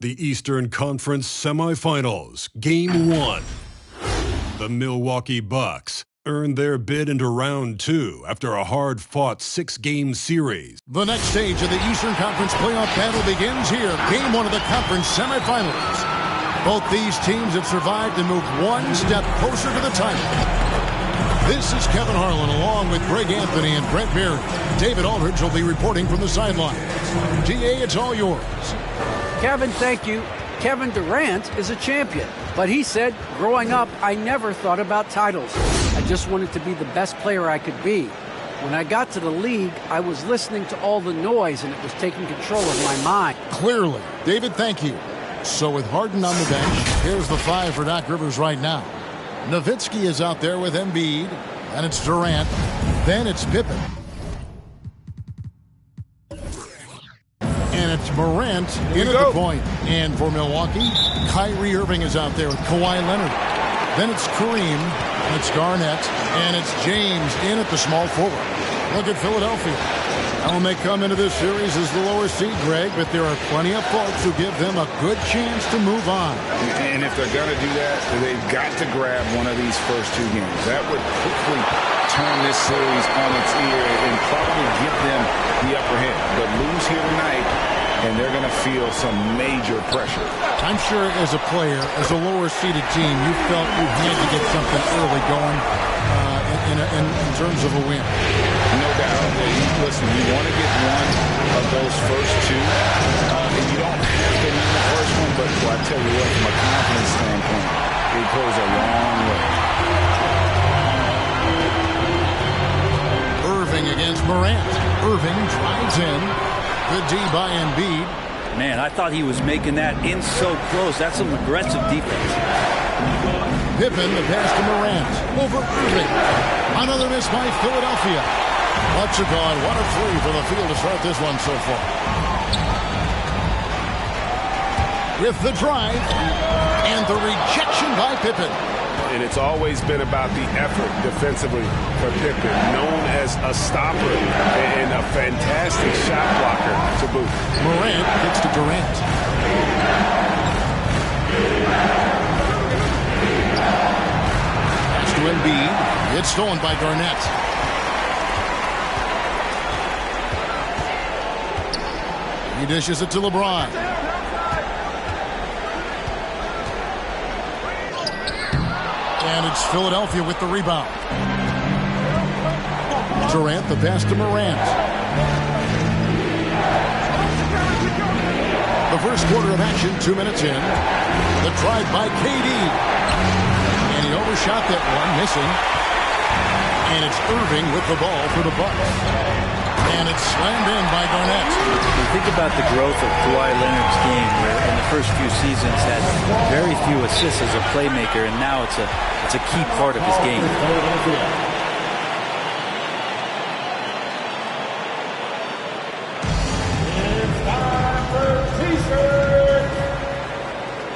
The Eastern Conference Semifinals, Game 1. The Milwaukee Bucks earned their bid into round 2 after a hard-fought 6-game series. The next stage of the Eastern Conference playoff battle begins here. Game 1 of the conference semifinals. Both these teams have survived and moved one step closer to the title. This is Kevin Harlan along with Greg Anthony and Brent Barry. David Aldridge will be reporting from the sidelines. DA, it's all yours. Kevin, thank you. Kevin Durant is a champion, but he said, growing up, I never thought about titles. I just wanted to be the best player I could be. When I got to the league, I was listening to all the noise, and it was taking control of my mind. Clearly. David, thank you. So with Harden on the bench, here's the 5 for Doc Rivers right now. Nowitzki is out there with Embiid. Then it's Durant. Then it's Pippen. And it's Morant in at the point. And for Milwaukee, Kyrie Irving is out there with Kawhi Leonard. Then it's Kareem, and it's Garnett, and it's James in at the small forward. Look at Philadelphia. Well, they come into this series as the lower seed, Greg, but there are plenty of folks who give them a good chance to move on. And if they're going to do that, they've got to grab one of these first 2 games. That would quickly turn this series on its ear and probably give them the upper hand. But lose here tonight, and they're going to feel some major pressure. I'm sure as a player, as a lower-seeded team, you felt you had to get something early going in terms of a win. No doubt. Listen, you want to get one of those first 2, and you don't have to win the first one, but I tell you what, from a confidence standpoint, it goes a long way. Irving against Morant. Irving drives in. Good D by Embiid. Man, I thought he was making that in so close. That's some aggressive defense. Pippen, the pass to Morant. Over Irving. Another miss by Philadelphia. Bucks are gone 1 of 3 for the field to start this one so far. With the drive and the rejection by Pippen. And it's always been about the effort defensively for Pippen, known as a stopper and a fantastic shot blocker to boot. Morant gets to Durant. Pass to Embiid. It's stolen by Garnett. He dishes it to LeBron. And it's Philadelphia with the rebound. Durant, the pass to Morant. The first quarter of action, 2 minutes in. The drive by KD. And he overshot that one, missing. And it's Irving with the ball for the Bucks. And it's slammed in by Garnett. You think about the growth of Kawhi Leonard's game, where in the first few seasons had very few assists as a playmaker, and now it's a key part of his game. It's time for T-shirts.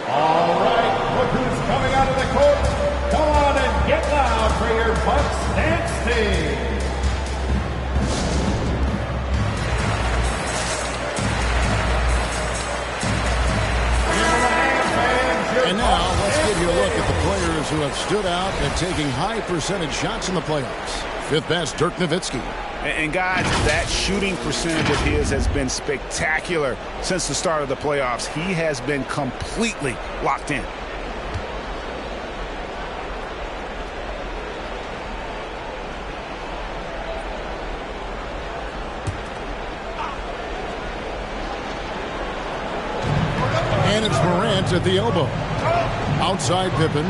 All right, look who's coming out of the court. Come on and get loud for your Bucks dance team. And now, let's give you a look at the players who have stood out and taking high percentage shots in the playoffs. 5th best, Dirk Nowitzki. And guys, that shooting percentage of his has been spectacular since the start of the playoffs. He has been completely locked in. And it's Morant at the elbow. Outside Pippen.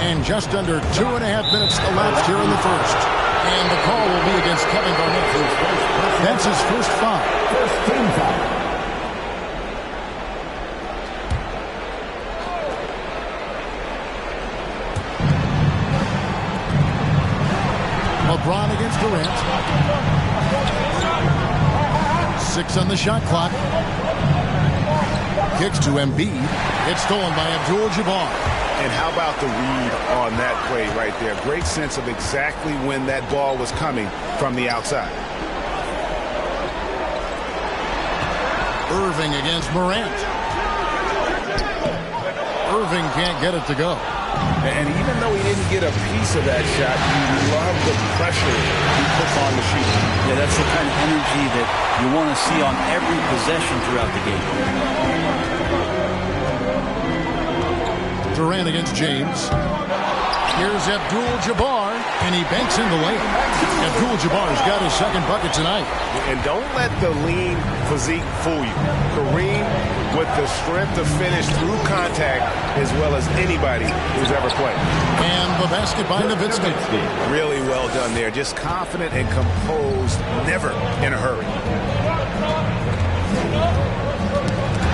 And just under 2.5 minutes elapsed here in the first. And the call will be against Kevin Garnett. That's his first foul. First team foul. LeBron against Durant. 6 on the shot clock. Kicks to Embiid. It's stolen by Abdul-Jabbar. And how about the read on that play right there? Great sense of exactly when that ball was coming from the outside. Irving against Morant. Irving can't get it to go. And even though he didn't get a piece of that shot, you love the pressure he puts on the shooter. Yeah, that's the kind of energy that you want to see on every possession throughout the game. Durant against James. Here's Abdul-Jabbar, and he banks in the layup. Abdul-Jabbar's got his second bucket tonight. And don't let the lean physique fool you. Kareem with the strength to finish through contact as well as anybody who's ever played. And the basket by Nowitzki. Really well done there. Just confident and composed, never in a hurry.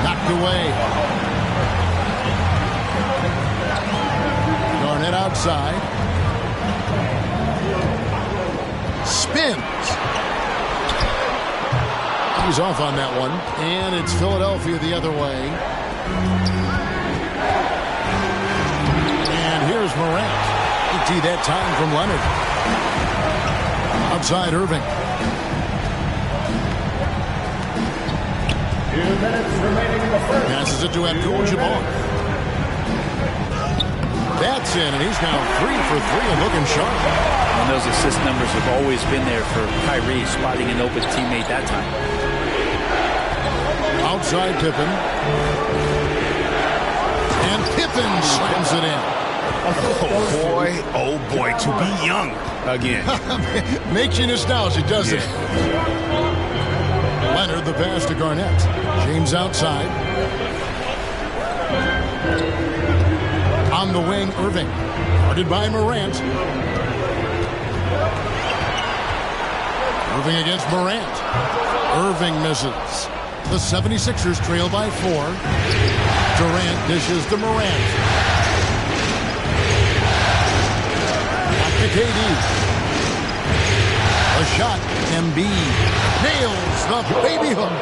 Knocked away. Garnett outside. Spins. He's off on that one. And it's Philadelphia the other way. And here's Morant. Empty that time from Leonard. Outside Irving. 2 minutes remaining in the first. Passes it to Abdul-Jabbar. That's in, and he's now 3 for 3 and looking sharp. And those assist numbers have always been there for Kyrie, spotting an open teammate that time. Outside Pippen. And Pippen slams it in. Oh boy, to be young again. Makes you nostalgic, doesn't it? Leonard, the pass to Garnett. James outside. On the wing, Irving. Guarded by Morant. Irving against Morant. Irving misses. The 76ers trail by 4. Durant dishes to Morant. Back to KD. A shot. Embiid nails the baby hook.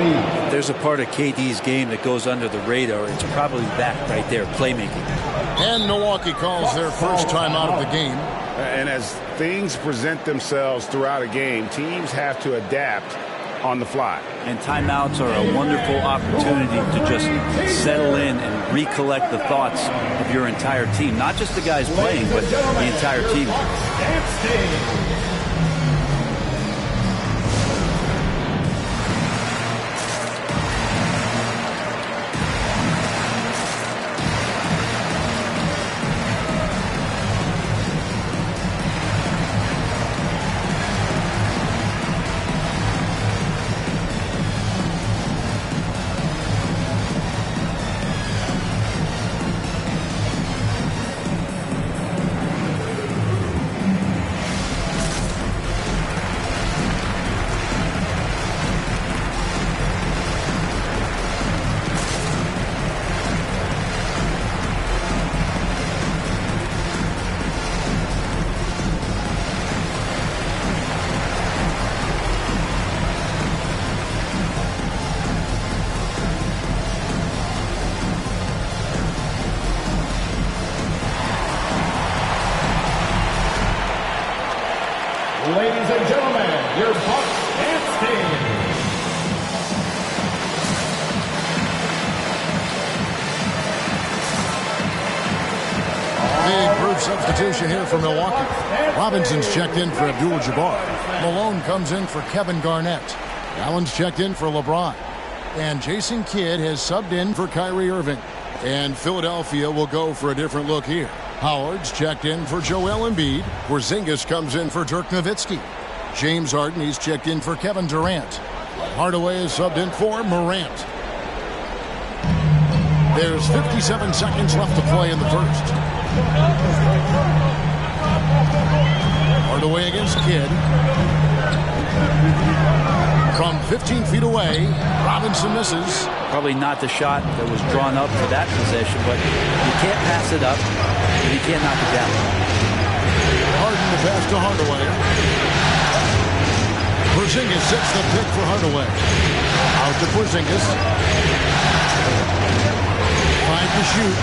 There's a part of KD's game that goes under the radar. It's probably that right there, playmaking. And Milwaukee calls their first time out of the game. And as things present themselves throughout a game, teams have to adapt on the fly. And timeouts are a wonderful opportunity to just settle in and recollect the thoughts of your entire team. Not just the guys playing, but the entire team. Ladies and gentlemen, your Bucks dance team. Big group substitution here for Milwaukee. Robinson's checked in for Abdul-Jabbar. Malone comes in for Kevin Garnett. Allen's checked in for LeBron. And Jason Kidd has subbed in for Kyrie Irving. And Philadelphia will go for a different look here. Howard's checked in for Joel Embiid. Porzingis comes in for Dirk Nowitzki. James Harden, he's checked in for Kevin Durant. Hardaway is subbed in for Morant. There's 57 seconds left to play in the first. Hardaway against Kidd. From 15 feet away, Robinson misses. Probably not the shot that was drawn up for that possession, but you can't pass it up, and you can't knock it down. Harden the pass to Hardaway. Porzingis sets the pick for Hardaway. Out to Porzingis. 5 to shoot.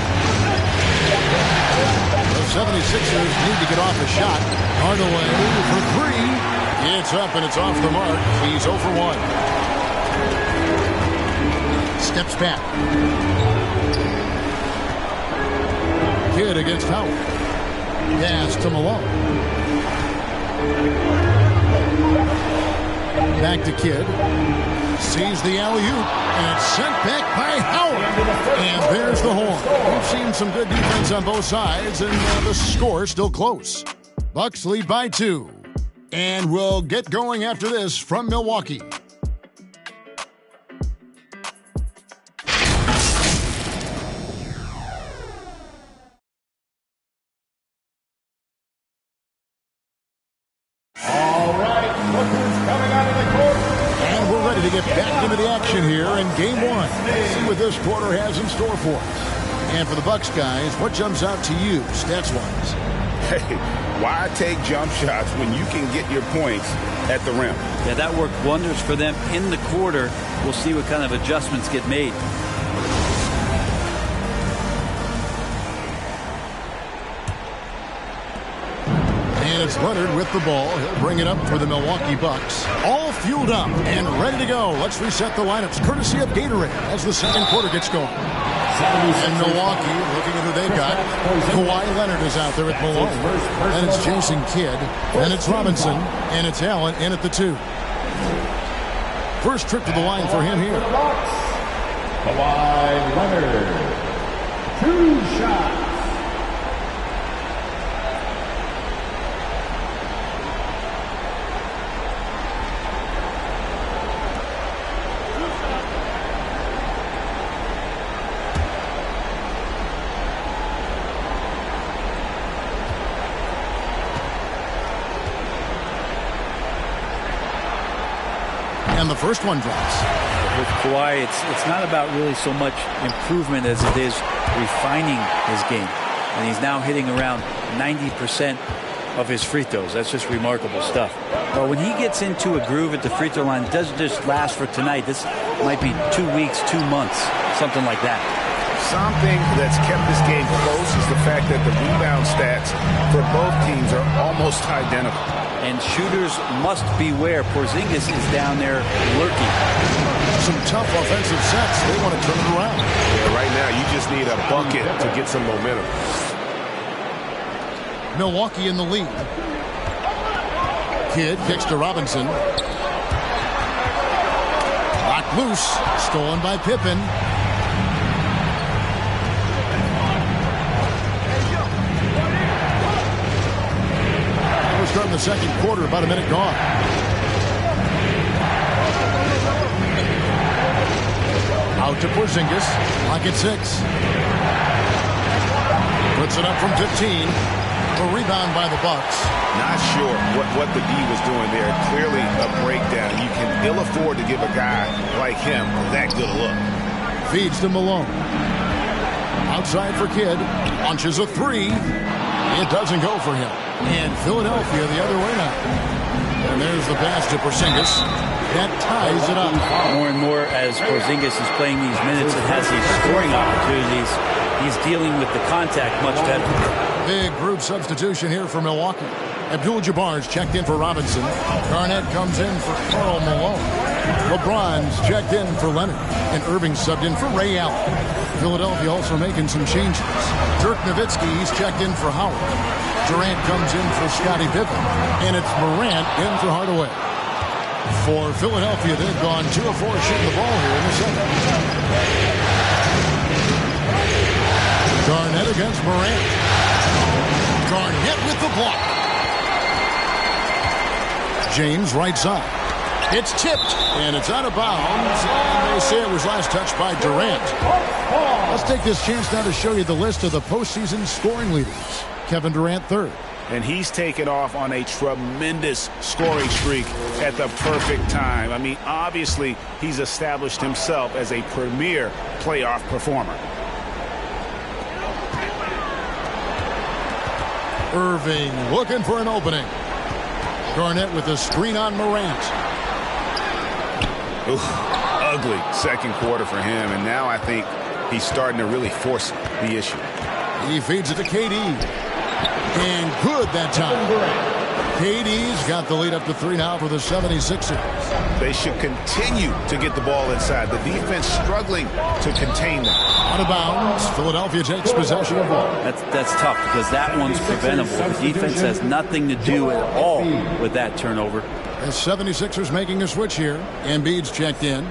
The 76ers need to get off a shot. Hardaway for 3. It's up and it's off the mark. He's 0 for 1. Steps back. Kidd against Howard. Pass to Malone. Back to Kidd. Sees the alley-oop, and it's sent back by Howard. And there's the horn. We've seen some good defense on both sides, and the score still close. Bucks lead by 2. And we'll get going after this from Milwaukee. To get back into the action here in game 1. See what this quarter has in store for us. And for the Bucks guys, what jumps out to you stats-wise? Hey, why take jump shots when you can get your points at the rim? Yeah, that worked wonders for them in the quarter. We'll see what kind of adjustments get made. And it's Leonard with the ball. He'll bring it up for the Milwaukee Bucks. All fueled up and ready to go. Let's reset the lineups, courtesy of Gatorade, as the second quarter gets going. And Milwaukee, looking at who they got. Kawhi Leonard is out there at Malone. And it's Jason Kidd. And it's Robinson. And it's Allen in at the 2. First trip to the line for him here. Kawhi Leonard. 2 shots. And the first one drops. With Kawhi, it's not about really so much improvement as it is refining his game. And he's now hitting around 90% of his free throws. That's just remarkable stuff. But when he gets into a groove at the free throw line, it doesn't just last for tonight. This might be 2 weeks, 2 months, something like that. Something that's kept this game close is the fact that the rebound stats for both teams are almost identical. And shooters must beware. Porzingis is down there lurking. Some tough offensive sets. They want to turn it around. Yeah, right now you just need a bucket to get some momentum. Milwaukee in the lead. Kidd kicks to Robinson. Locked loose. Stolen by Pippen. Starting the second quarter, about a minute gone. Out to Porzingis. Lock at 6. Puts it up from 15. A rebound by the Bucks. Not sure what the D was doing there. Clearly a breakdown. You can ill afford to give a guy like him that good a look. Feeds to Malone. Outside for Kidd. Launches a 3. It doesn't go for him. And Philadelphia the other way now. And there's the pass to Porzingis. That ties it up. More and more as Porzingis is playing these minutes and has these scoring opportunities, he's dealing with the contact much better. Big group substitution here for Milwaukee. Abdul-Jabbar's checked in for Robinson. Garnett comes in for Karl Malone. LeBron's checked in for Leonard. And Irving subbed in for Ray Allen. Philadelphia also making some changes. Dirk Nowitzki, he's checked in for Howard. Durant comes in for Scottie Pippen. And it's Morant in for Hardaway. For Philadelphia, they've gone 2 of 4 shooting the ball here in the second. Garnett against Morant. Garnett with the block. James right side. It's tipped, and it's out of bounds. And they say it was last touched by Durant. Let's take this chance now to show you the list of the postseason scoring leaders. Kevin Durant, 3rd. And he's taken off on a tremendous scoring streak at the perfect time. I mean, obviously, he's established himself as a premier playoff performer. Irving looking for an opening. Garnett with a screen on Morant. Ooh, ugly second quarter for him, and now I think he's starting to really force the issue. He feeds it to KD. And good that time. KD's got the lead up to 3 now for the 76ers. They should continue to get the ball inside. The defense struggling to contain them. Out of bounds. Philadelphia takes possession of ball. That's tough because that one's preventable. The defense has nothing to do at all with that turnover. The 76ers making a switch here. Embiid's checked in.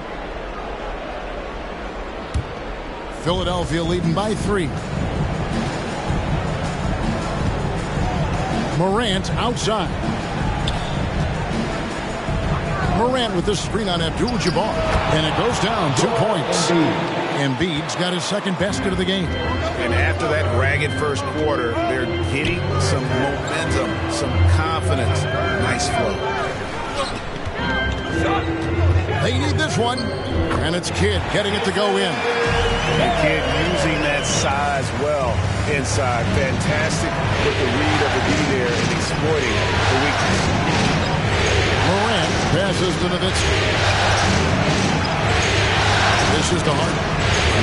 Philadelphia leading by 3. Morant outside. Morant with the screen on Abdul-Jabbar. And it goes down 2 points. Embiid's got his second basket of the game. And after that ragged first quarter, they're getting some momentum, some confidence. Nice flow. They need this one. And it's Kidd getting it to go in. And Kidd using that size well inside. Fantastic with the read of the D there and exploiting the weakness. Morant passes to Nowitzki. This is to Harden.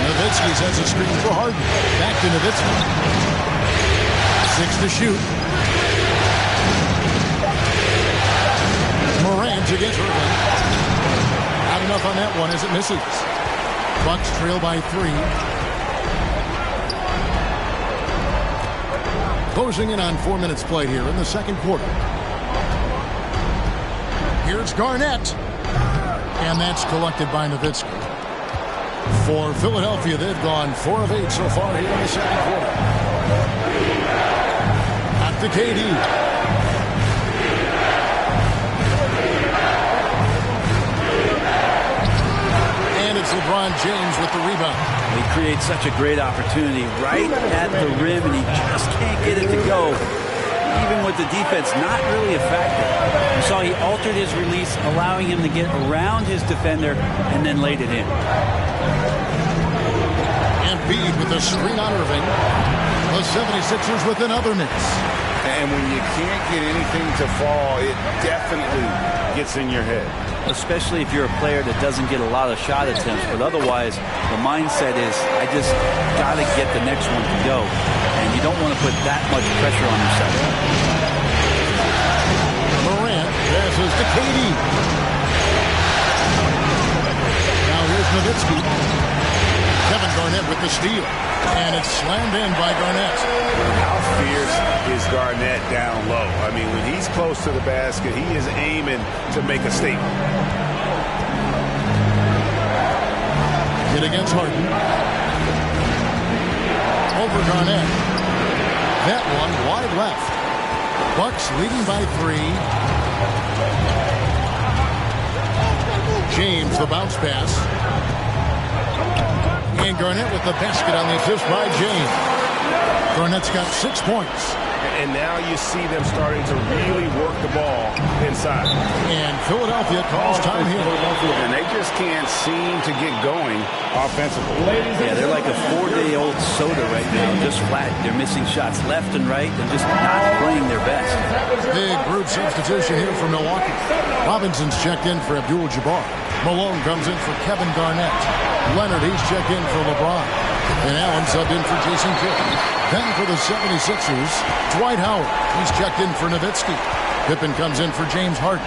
Nowitzki sets a screen for Harden. Back to Nowitzki. 6 to shoot. Morant against Irving. Not enough on that one as it misses. Bucks trail by 3. Closing in on 4 minutes played here in the second quarter. Here's Garnett. And that's collected by Nowitzki. For Philadelphia, they've gone 4 of 8 so far here in the second quarter. Back to KD. It's LeBron James with the rebound. He creates such a great opportunity right at the rim, and he just can't get it to go. Even with the defense not really a factor. You saw he altered his release, allowing him to get around his defender and then laid it in. Embiid with a screen on Irving. The 76ers with another miss. And when you can't get anything to fall, it definitely gets in your head. Especially if you're a player that doesn't get a lot of shot attempts. But otherwise, the mindset is, I just got to get the next one to go. And you don't want to put that much pressure on yourself. Morant passes to KD. Now here's Nowitzki. Kevin Garnett with the steal. And it's slammed in by Garnett. How fierce is Garnett down low? I mean, when he's close to the basket, he is aiming to make a statement. Hit against Harden. Over Garnett. That one wide left. Bucks leading by 3. James, the bounce pass. And Garnett with the basket on the assist by James. Garnett's got 6 points. And now you see them starting to really work the ball inside. And Philadelphia calls time here. And they just can't seem to get going offensively. Yeah, they're like a 4-day-old soda right now, just flat. They're missing shots left and right and just not playing their best. Big group substitution here for Milwaukee. Robinson's checked in for Abdul-Jabbar. Malone comes in for Kevin Garnett. Leonard, he's checked in for LeBron. And Allen subbed in for Jason Kidd. Then for the 76ers, Dwight Howard. He's checked in for Nowitzki. Pippen comes in for James Harden.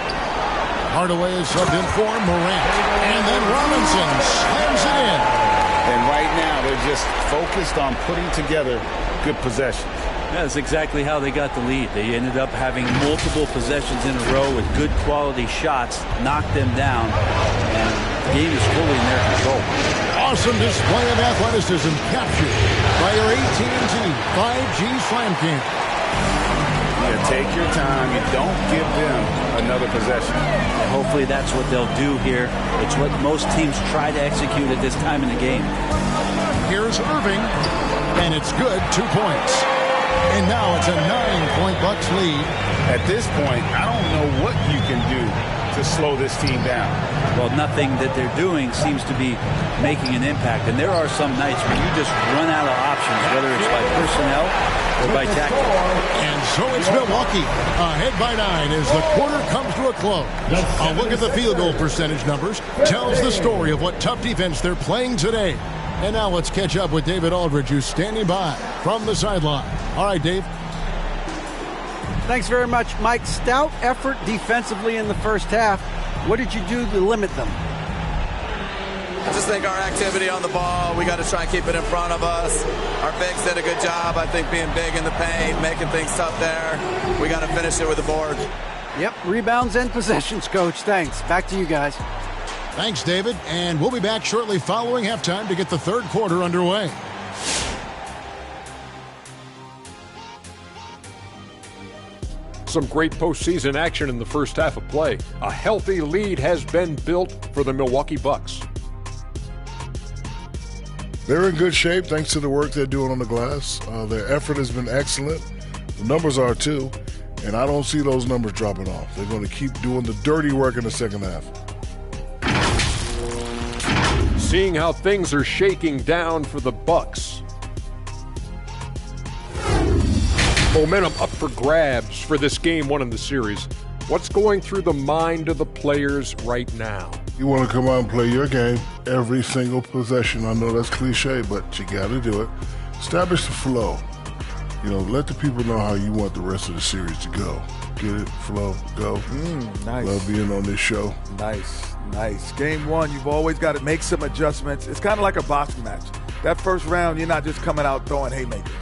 Hardaway is subbed in for Morant. And then Robinson slams it in. And right now, they're just focused on putting together good possessions. That's exactly how they got the lead. They ended up having multiple possessions in a row with good quality shots, knocked them down, and the game is fully in their control. Awesome display of athleticism captured by your AT&T 5G Slam Cam. You take your time. You don't give them another possession. And hopefully that's what they'll do here. It's what most teams try to execute at this time in the game. Here's Irving, and it's good. 2 points. And now it's a 9-point Bucks lead. At this point, I don't know what you can do to slow this team down. Well, nothing that they're doing seems to be making an impact. And there are some nights where you just run out of options, whether it's by personnel or by tactics. And so it's Milwaukee ahead by 9 as the quarter comes to a close. A look at the field goal percentage numbers tells the story of what tough defense they're playing today. And now let's catch up with David Aldridge, who's standing by from the sideline. All right, Dave. Thanks very much, Mike. Stout effort defensively in the first half. What did you do to limit them? I just think our activity on the ball, we got to try and keep it in front of us. Our bigs did a good job, I think, being big in the paint, making things tough there. We got to finish it with the board. Yep, rebounds and possessions, Coach. Thanks. Back to you guys. Thanks, David. And we'll be back shortly following halftime to get the third quarter underway. Some great postseason action in the first half of play. A healthy lead has been built for the Milwaukee Bucks. They're in good shape thanks to the work they're doing on the glass. Their effort has been excellent. The numbers are too, and I don't see those numbers dropping off. They're going to keep doing the dirty work in the second half. Seeing how things are shaking down for the Bucks. Momentum up for grabs for this game one in the series. What's going through the mind of the players right now? You want to come out and play your game every single possession. I know that's cliche, but you got to do it. Establish the flow. Let the people know how you want the rest of the series to go. Get it, flow, go. Nice. Love being on this show. Nice. Game one, you've always got to make some adjustments. It's kind of like a boxing match. That first round, you're not just coming out throwing haymakers.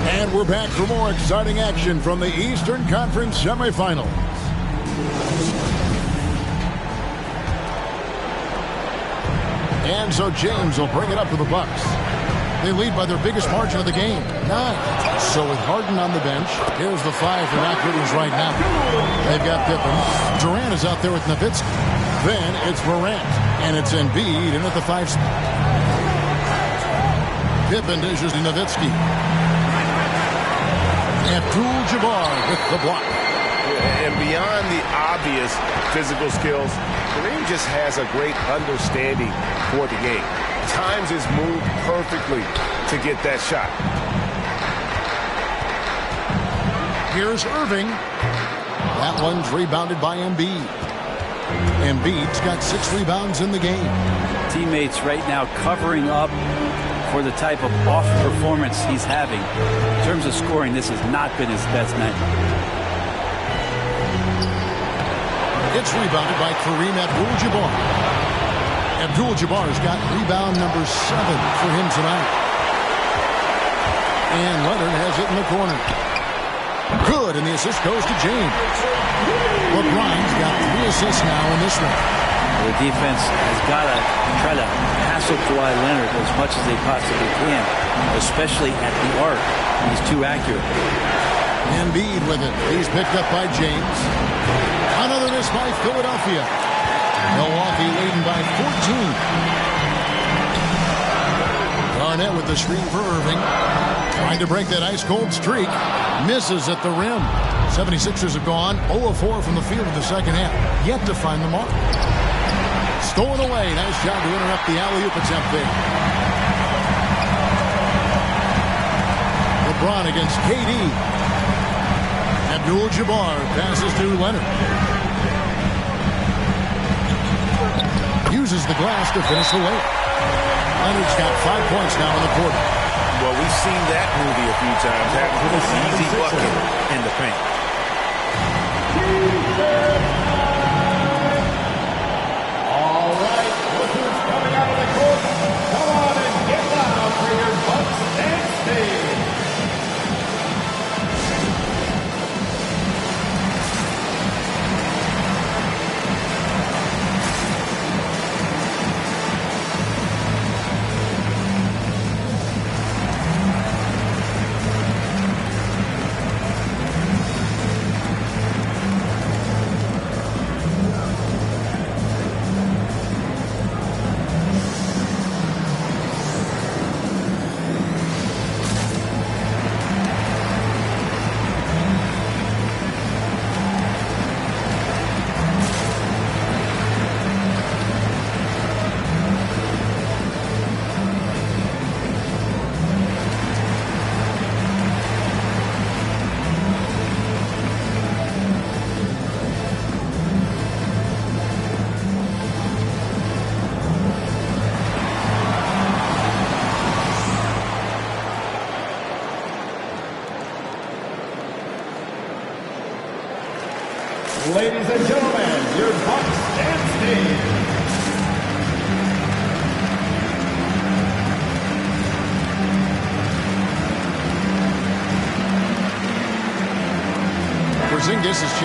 And we're back for more exciting action from the Eastern Conference semifinals. And so James will bring it up to the Bucks. They lead by their biggest margin of the game, 9. So with Harden on the bench, here's the 5 for Doc Rivers right now. They've got Pippen. Durant is out there with Nowitzki. Then it's Morant, and it's Embiid in at the 5 spot. Pippen dishes to Nowitzki. Abdul-Jabbar with the block. And beyond the obvious physical skills, Kareem just has a great understanding for the game. Times his move perfectly to get that shot. Here's Irving. That one's rebounded by Embiid. Embiid's got 6 rebounds in the game. Teammates right now covering up for the type of off performance he's having. In terms of scoring, this has not been his best night. It's rebounded by Kareem Abdul-Jabbar. Abdul-Jabbar's got rebound number 7 for him tonight. And Leonard has it in the corner. Good, and the assist goes to James. LeBron's got 3 assists now in this one. The defense has got to try to hassle Kawhi Leonard as much as they possibly can, especially at the arc. He's too accurate. Embiid with it. He's picked up by James. Another miss by Philadelphia. Milwaukee leading by 14. Garnett with the screen for Irving. Trying to break that ice-cold streak. Misses at the rim. 76ers have gone 0 of 4 from the field in the second half. Yet to find the mark. Stolen away. Nice job to interrupt the alley-oop attempt there. LeBron against KD. Abdul-Jabbar passes to Leonard. Uses the glass to finish the layup. Leonard's got 5 points now in the quarter. Well, we've seen that movie a few times. That easy bucket in the paint. All right, look who's coming out of the court. Come on and get loud for your Bucks and Steve.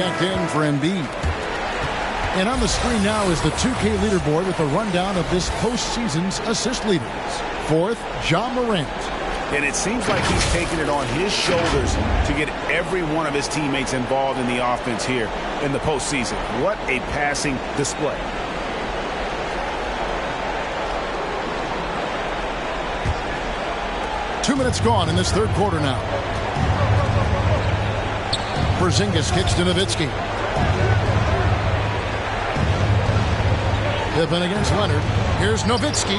checked in for Embiid. And on the screen now is the 2K leaderboard with a rundown of this postseason's assist leaders. Fourth, Ja Morant. And it seems like he's taking it on his shoulders to get every one of his teammates involved in the offense here in the postseason. What a passing display. Two minutes gone in this third quarter now. Porzingis kicks to Nowitzki. Pippen against Leonard. Here's Nowitzki.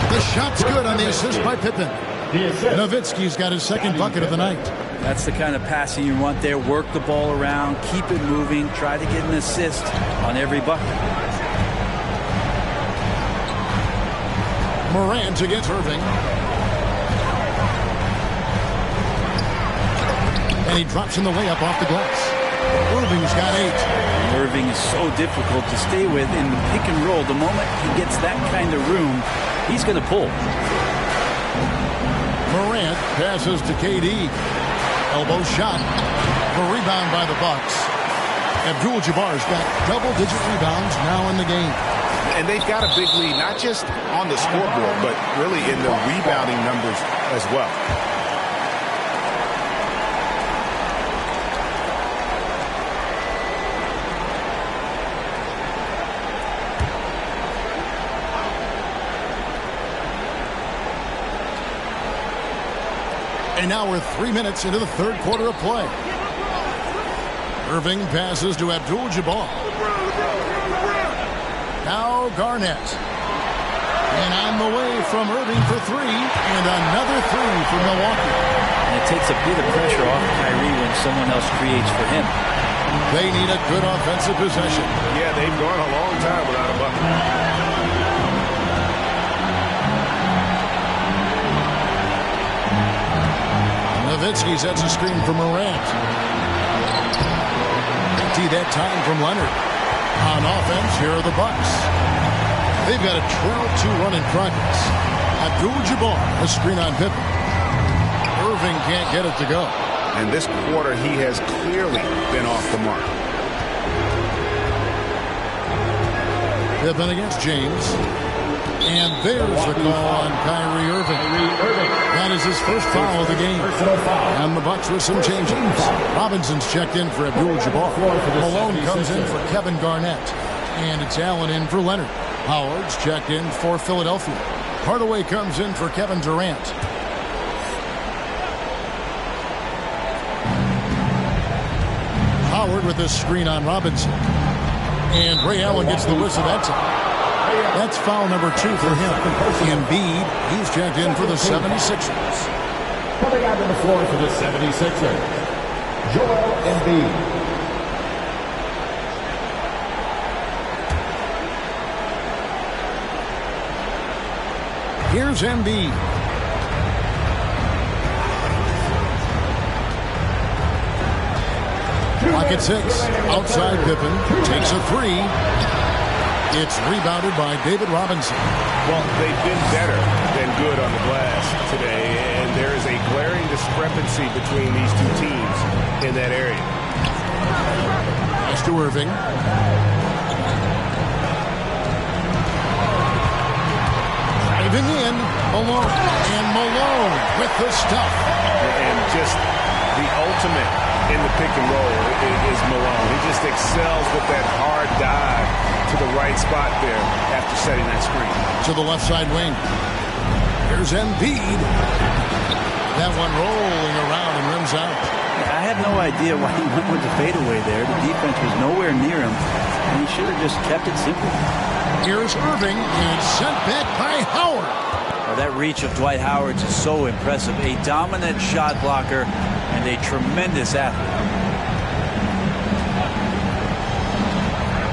The shot's good on the assist by Pippen. Nowitzki's got his second bucket of the night. That's the kind of passing you want there. Work the ball around, keep it moving, try to get an assist on every bucket. Morant against Irving. And he drops in the layup off the glass. Irving's got 8. Irving is so difficult to stay with in the pick and roll. The moment he gets that kind of room, he's going to pull. Morant passes to KD. Elbow shot. The rebound by the Bucks. Abdul-Jabbar's got double-digit rebounds now in the game. And they've got a big lead, not just on the scoreboard, but really in the rebounding numbers as well. And now we're 3 minutes into the third quarter of play. Irving passes to Abdul-Jabbar. Now Garnett. And on the way from Irving for 3. And another 3 for Milwaukee. And it takes a bit of pressure off Kyrie when someone else creates for him. They need a good offensive possession. Yeah, they've gone a long time without a bucket. Nowitzki sets a screen for Morant. Empty that time from Leonard. On offense, here are the Bucks. They've got a 12-2 run in progress. Abdul-Jabbar, a screen on Pippen. Irving can't get it to go. And this quarter, he has clearly been off the mark. Pippen against James. And there's the call on Kyrie Irving. That is his first foul of the game. And the Bucks with some changes. Robinson's checked in for Abdul-Jabbar. Malone comes in for Kevin Garnett. And it's Allen in for Leonard. Howard's checked in for Philadelphia. Hardaway comes in for Kevin Durant. Howard with this screen on Robinson. And Ray Allen gets the whistle that time. That's foul number 2 for him. Embiid, he's checked in for the 76ers. Coming out to the floor for the 76ers, Joel Embiid. Here's Embiid. Clock at 6. Outside Pippen takes a 3. It's rebounded by David Robinson. Well, they've been better than good on the glass today, and there is a glaring discrepancy between these two teams in that area. Pass to Irving. Driving in, Malone. And Malone with the stuff. And just the ultimate in the pick and roll is Malone. He just excels with that hard dive to the right spot there after setting that screen. To the left side wing. Here's Embiid. That one rolling around and rims out. I have no idea why he went with the fadeaway there. The defense was nowhere near him, and he should have just kept it simple. Here's Irving, and sent back by Howard. Well, that reach of Dwight Howard is so impressive. A dominant shot blocker and a tremendous athlete.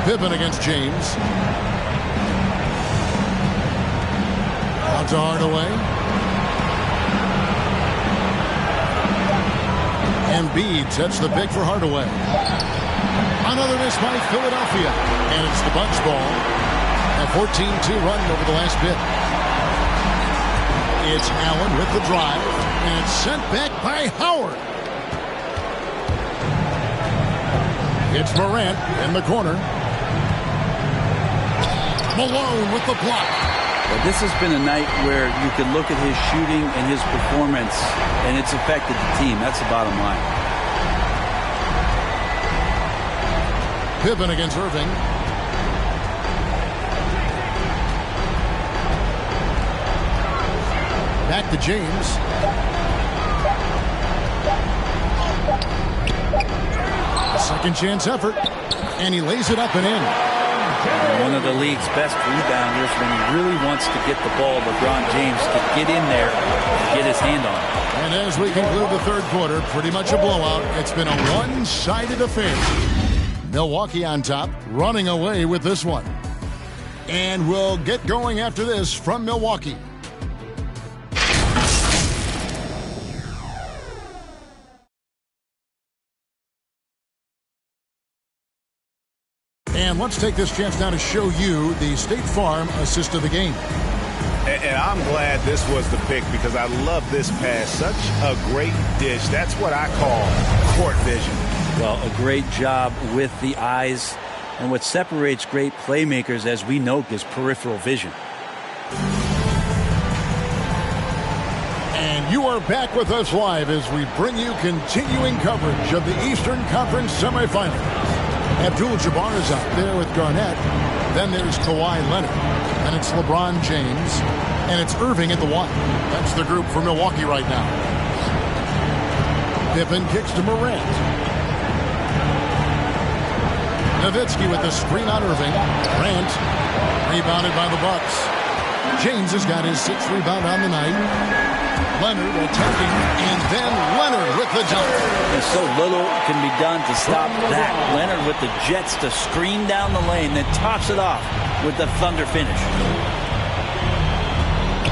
Pippen against James. Out to Hardaway. Embiid sets the pick for Hardaway. Another miss by Philadelphia. And it's the Bucks ball. A 14-2 run over the last bit. It's Allen with the drive. And it's sent back by Howard. It's Morant in the corner. Malone with the block. Well, this has been a night where you can look at his shooting and his performance, and it's affected the team. That's the bottom line. Pippen against Irving. Back to James. Second chance effort. And he lays it up and in. One of the league's best rebounders when he really wants to get the ball. LeBron James can get in there and get his hand on it. And as we conclude the third quarter, pretty much a blowout. It's been a one-sided affair. Milwaukee on top, running away with this one. And we'll get going after this from Milwaukee. And let's take this chance now to show you the State Farm assist of the game. And I'm glad this was the pick because I love this pass. Such a great dish. That's what I call court vision. Well, a great job with the eyes. And what separates great playmakers, as we know, is peripheral vision. And you are back with us live as we bring you continuing coverage of the Eastern Conference semifinals. Abdul-Jabbar is out there with Garnett. Then there's Kawhi Leonard. And it's LeBron James. And it's Irving at the one. That's the group for Milwaukee right now. Pippen kicks to Morant. Nowitzki with the screen on Irving. Grant rebounded by the Bucks. James has got his sixth rebound on the night. Leonard attacking, and then Leonard with the dunk. And so little can be done to stop that. Leonard with the jets to screen down the lane, then tops it off with the thunder finish.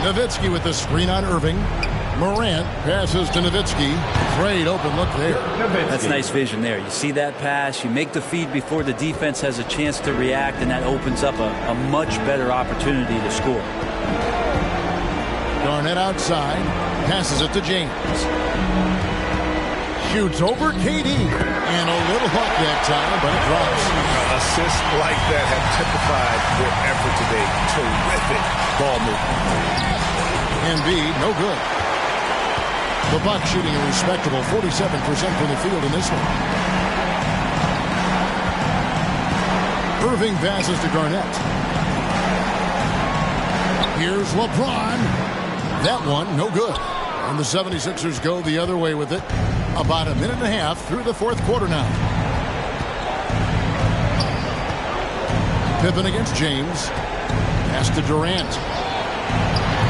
Nowitzki with the screen on Irving. Morant passes to Nowitzki. Great open look there. That's nice vision there. You see that pass, you make the feed before the defense has a chance to react, and that opens up a much better opportunity to score. Garnett outside, passes it to James. Shoots over KD, and a little luck that time, but it drops. Assists like that have typified their effort today. Terrific ball movement. Embiid, no good. The Bucks shooting a respectable 47% from the field in this one. Irving passes to Garnett. Here's LeBron. That one, no good. And the 76ers go the other way with it. About a minute and a half through the fourth quarter now. Pippen against James. Pass to Durant.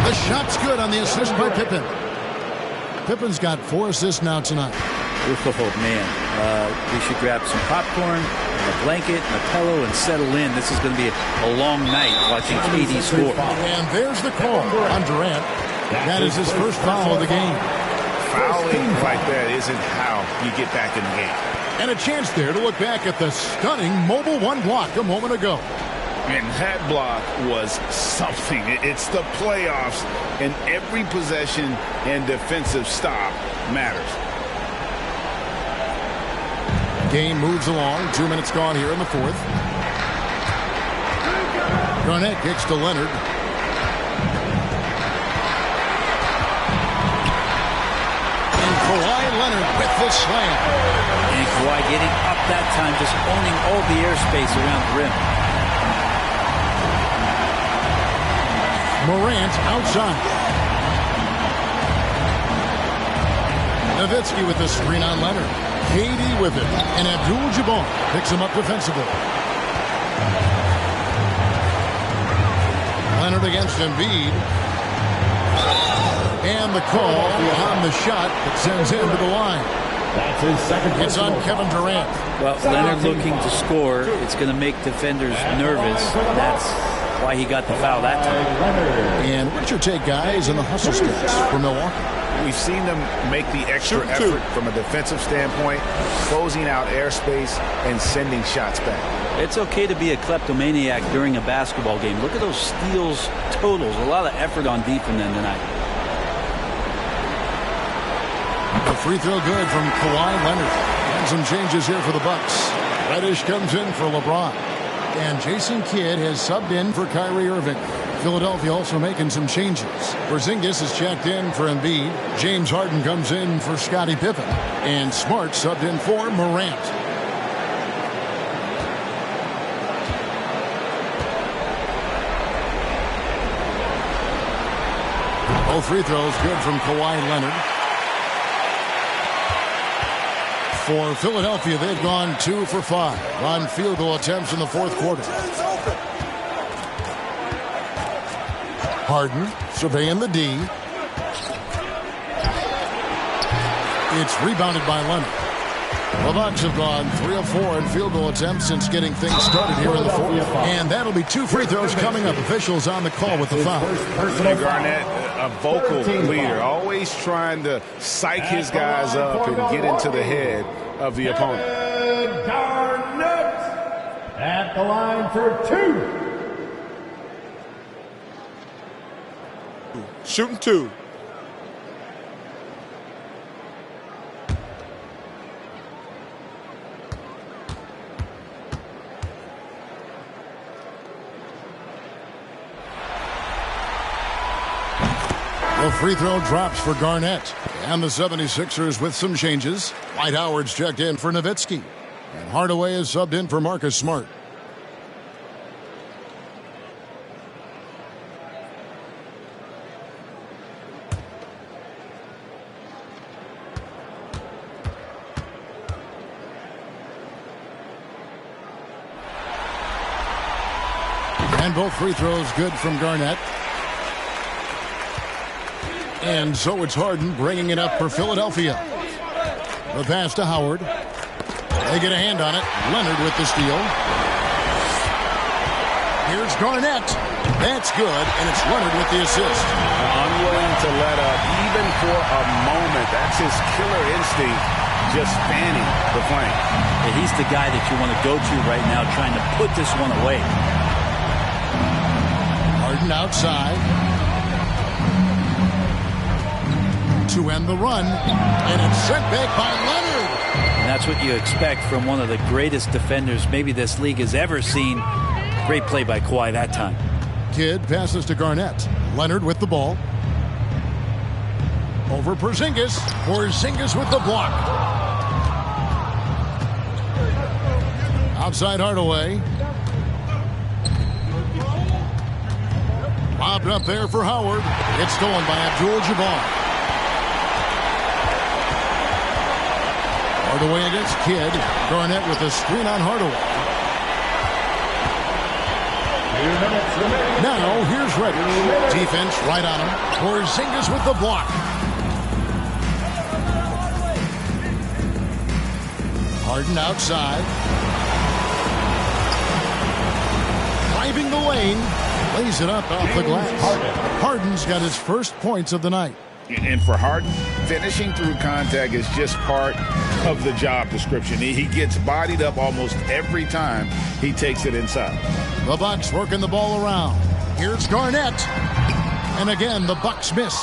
The shot's good on the assist by Pippen. Pippen's got 4 assists now tonight. Oh, man. We should grab some popcorn, a blanket, and a pillow, and settle in. This is going to be a long night watching KD score. And there's the call on Durant. That is his first foul of the game. Fouling like that isn't how you get back in the game. And a chance there to look back at the stunning Mobile One block a moment ago. And that block was something. It's the playoffs, and every possession and defensive stop matters. Game moves along. 2 minutes gone here in the fourth. Garnett kicks to Leonard. Kawhi Leonard with the slam. And Kawhi getting up that time, just owning all the airspace around the rim. Morant outside. Nowitzki with the screen on Leonard. KD with it. And Abdul-Jabbar picks him up defensively. Leonard against Embiid. And the call on the shot that sends him to the line. That's his second. It's on Kevin Durant. Well, Leonard looking to score. It's going to make defenders nervous. That's why he got the foul that time. And what's your take, guys, on the hustle sticks for Milwaukee? We've seen them make the extra effort from a defensive standpoint, closing out airspace and sending shots back. It's okay to be a kleptomaniac during a basketball game. Look at those steals totals. A lot of effort on deep in them tonight. A free throw good from Kawhi Leonard. And some changes here for the Bucks. Reddish comes in for LeBron. And Jason Kidd has subbed in for Kyrie Irving. Philadelphia also making some changes. Porzingis is checked in for Embiid. James Harden comes in for Scottie Pippen. And Smart subbed in for Morant. Both free throws good from Kawhi Leonard. For Philadelphia, they've gone 2 for 5 on field goal attempts in the fourth quarter. Harden surveying the D. It's rebounded by Leonard. The Bucks have gone 3 of 4 in field goal attempts since getting things started here in the fourth. And that'll be 2 free throws coming up. Officials on the call with the foul. Garnett, a vocal leader, always trying to psych his guys up and get into the head of the opponent. Garnett at the line for 2. Shooting 2. The free throw drops for Garnett. And the 76ers with some changes. Dwight Howard's checked in for Nowitzki. And Hardaway is subbed in for Marcus Smart. And both free throws good from Garnett. And so it's Harden bringing it up for Philadelphia. The pass to Howard. They get a hand on it. Leonard with the steal. Here's Garnett. That's good, and it's Leonard with the assist. Unwilling to let up, even for a moment. That's his killer instinct, just fanning the flame. Yeah, he's the guy that you want to go to right now, trying to put this one away. Harden outside. To end the run, and it's sent back by Leonard. And that's what you expect from one of the greatest defenders maybe this league has ever seen. Great play by Kawhi that time. Kidd passes to Garnett. Leonard with the ball. Over Porzingis. Porzingis with the block. Outside Hardaway. Bobbed up there for Howard. It's stolen by Abdul-Jabbar. Hardaway against Kidd. Garnett with a screen on Hardaway. Now here's Reddish. Defense right on him. Porzingis with the block. Harden outside. Driving the lane. Lays it up off the glass. Harden's got his first points of the night. And for Harden, finishing through contact is just part of the job description. He gets bodied up almost every time he takes it inside. The Bucks working the ball around. Here's Garnett. And again, the Bucks miss.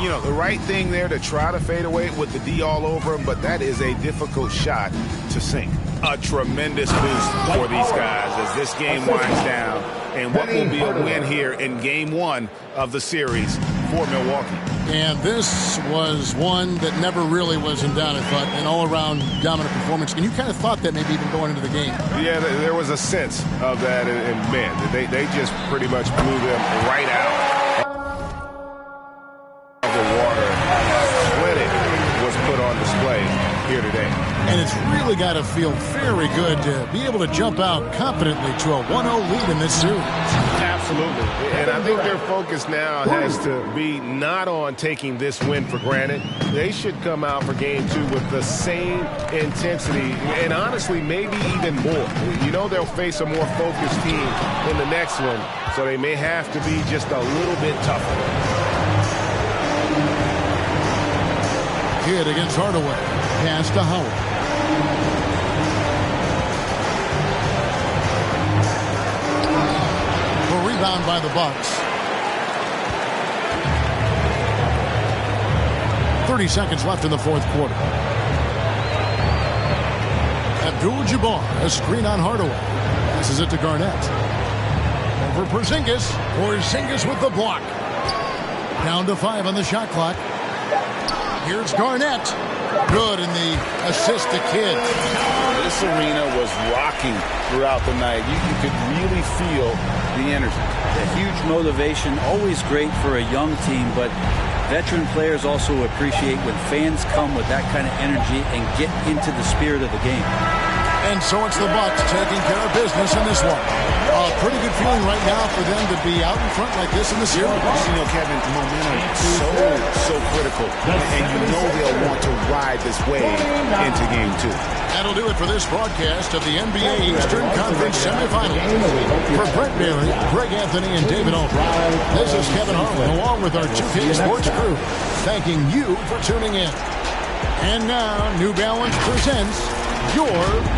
You know, the right thing there to try to fade away with the D all over him, but that is a difficult shot to sink. A tremendous boost for these guys as this game winds down. And what will be a win here in Game 1 of the series for Milwaukee. And this was one that never really was in doubt, I thought, an all-around dominant performance. And you kind of thought that maybe even going into the game. Yeah, there was a sense of that, and man, they just pretty much blew them right out of the water. Clinic was put on display here today. And it's really got to feel very good to be able to jump out confidently to a 1-0 lead in this series. Absolutely. And I think their focus now has to be not on taking this win for granted. They should come out for Game 2 with the same intensity and honestly maybe even more. You know they'll face a more focused team in the next one, so they may have to be just a little bit tougher. Kidd against Hardaway. Pass to Howard. A rebound by the Bucks. 30 seconds left in the fourth quarter. Abdul-Jabbar, a screen on Hardaway. Passes it to Garnett. Over Porzingis. Porzingis with the block. Down to 5 on the shot clock. Here's Garnett. Good, and the assist to Kidd. This arena was rocking throughout the night. You could really feel the energy. A huge motivation, always great for a young team, but veteran players also appreciate when fans come with that kind of energy and get into the spirit of the game. And so it's the Bucks taking care of business in this one. A pretty good feeling right now for them to be out in front like this in the series. You know, Kevin, momentum is so critical. And you know they'll want to ride this wave into Game 2. That'll do it for this broadcast of the NBA Eastern Conference Semifinals. For Brent Barry, Greg Anthony, and David Albright, this is Kevin Harlan, along with our 2K Sports crew, thanking you for tuning in. And now, New Balance presents your...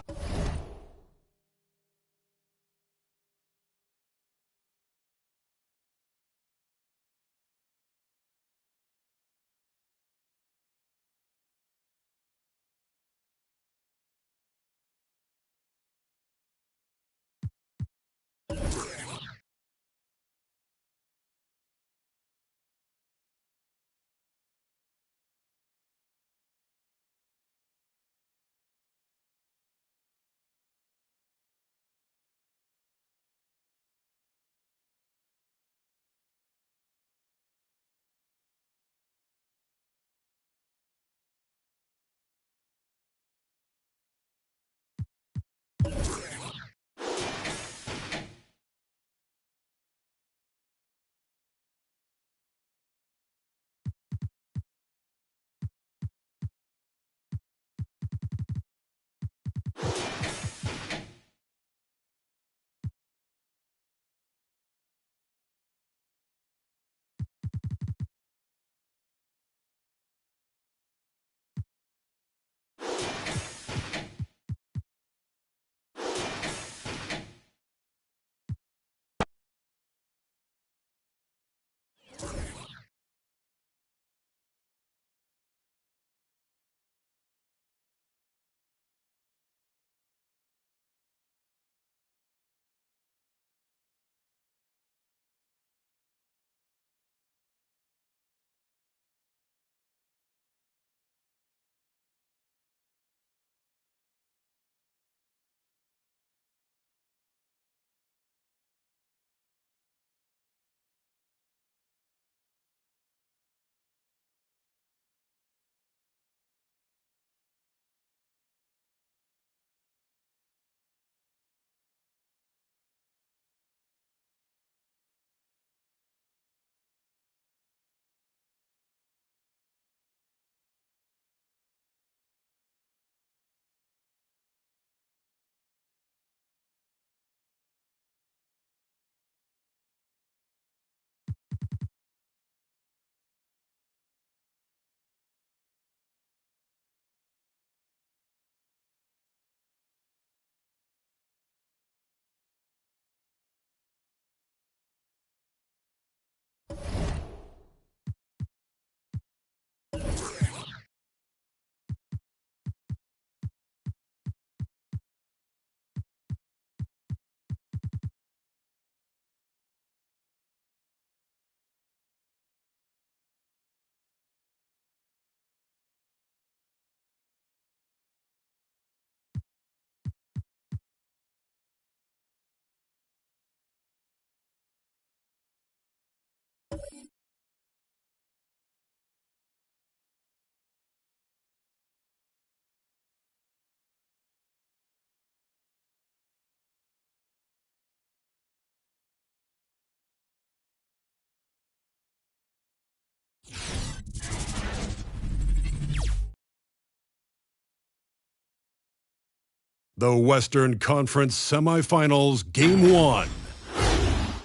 The Western Conference Semifinals, Game 1.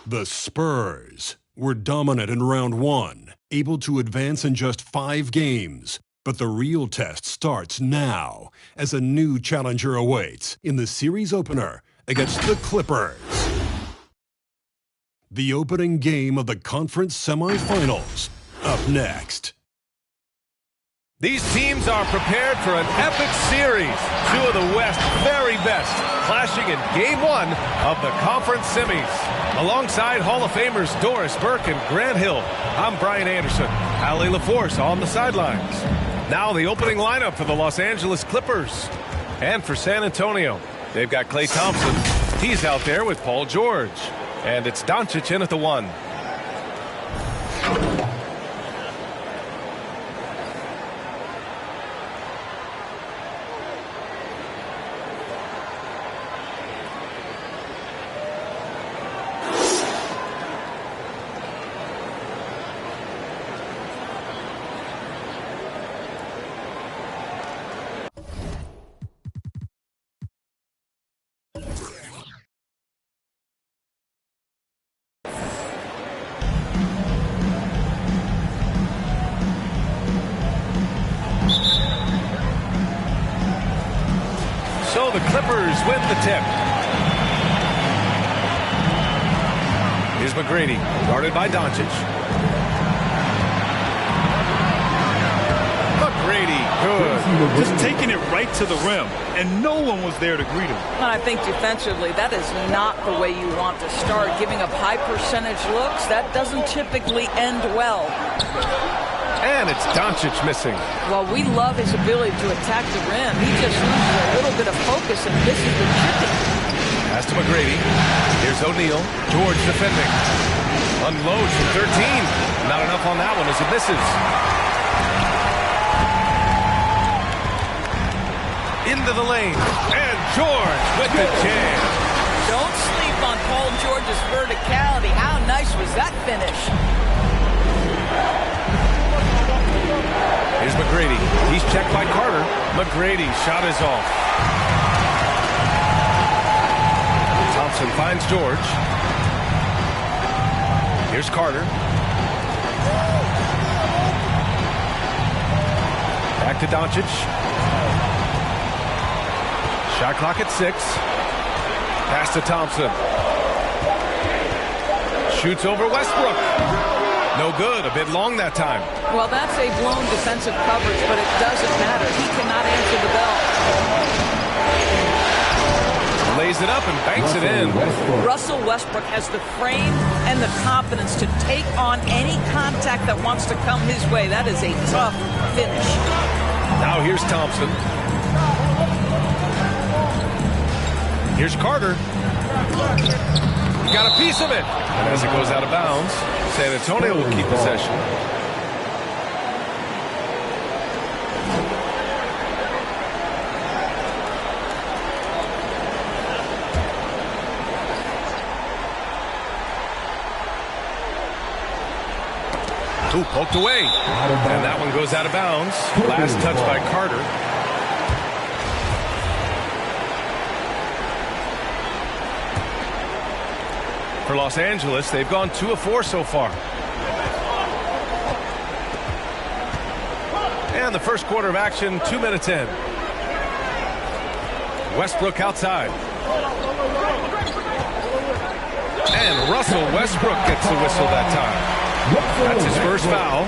The Spurs were dominant in round 1, able to advance in just 5 games. But the real test starts now as a new challenger awaits in the series opener against the Clippers. The opening game of the conference semifinals up next. These teams are prepared for an epic series. Two of the West's very best clashing in Game 1 of the conference semis. Alongside Hall of Famers Doris Burke and Grant Hill, I'm Brian Anderson. Allie LaForce on the sidelines. Now the opening lineup for the Los Angeles Clippers. And for San Antonio, they've got Klay Thompson. He's out there with Paul George. And it's Doncic in at the 1. So the Clippers win the tip. Here's McGrady, guarded by Doncic. McGrady, good. Just taking it right to the rim, and no one was there to greet him. I think defensively, that is not the way you want to start. Giving up high percentage looks, that doesn't typically end well. And it's Doncic missing. Well, we love his ability to attack the rim. He just loses a little bit of focus and misses the chipping. Pass to McGrady. Here's O'Neal. George defending. Unloads from 13. Not enough on that one as it misses. Into the lane. And George with the jam. Don't sleep on Paul George's verticality. How nice was that finish? Here's McGrady. He's checked by Carter. McGrady shot is off. Thompson finds George. Here's Carter. Back to Doncic. Shot clock at 6. Pass to Thompson. Shoots over Westbrook. No good. A bit long that time. Well, that's a blown defensive coverage, but it doesn't matter. He cannot answer the bell. Lays it up and banks it in. Russell Westbrook has the frame and the confidence to take on any contact that wants to come his way. That is a tough finish. Now here's Thompson. Here's Carter. He got a piece of it. And as it goes out of bounds, San Antonio will keep possession. Ooh, poked away. And that one goes out of bounds. Last touch by Carter. For Los Angeles, they've gone 2 of 4 so far. And the first quarter of action, 2 minutes in. Westbrook outside. And Russell Westbrook gets the whistle that time. That's his first foul.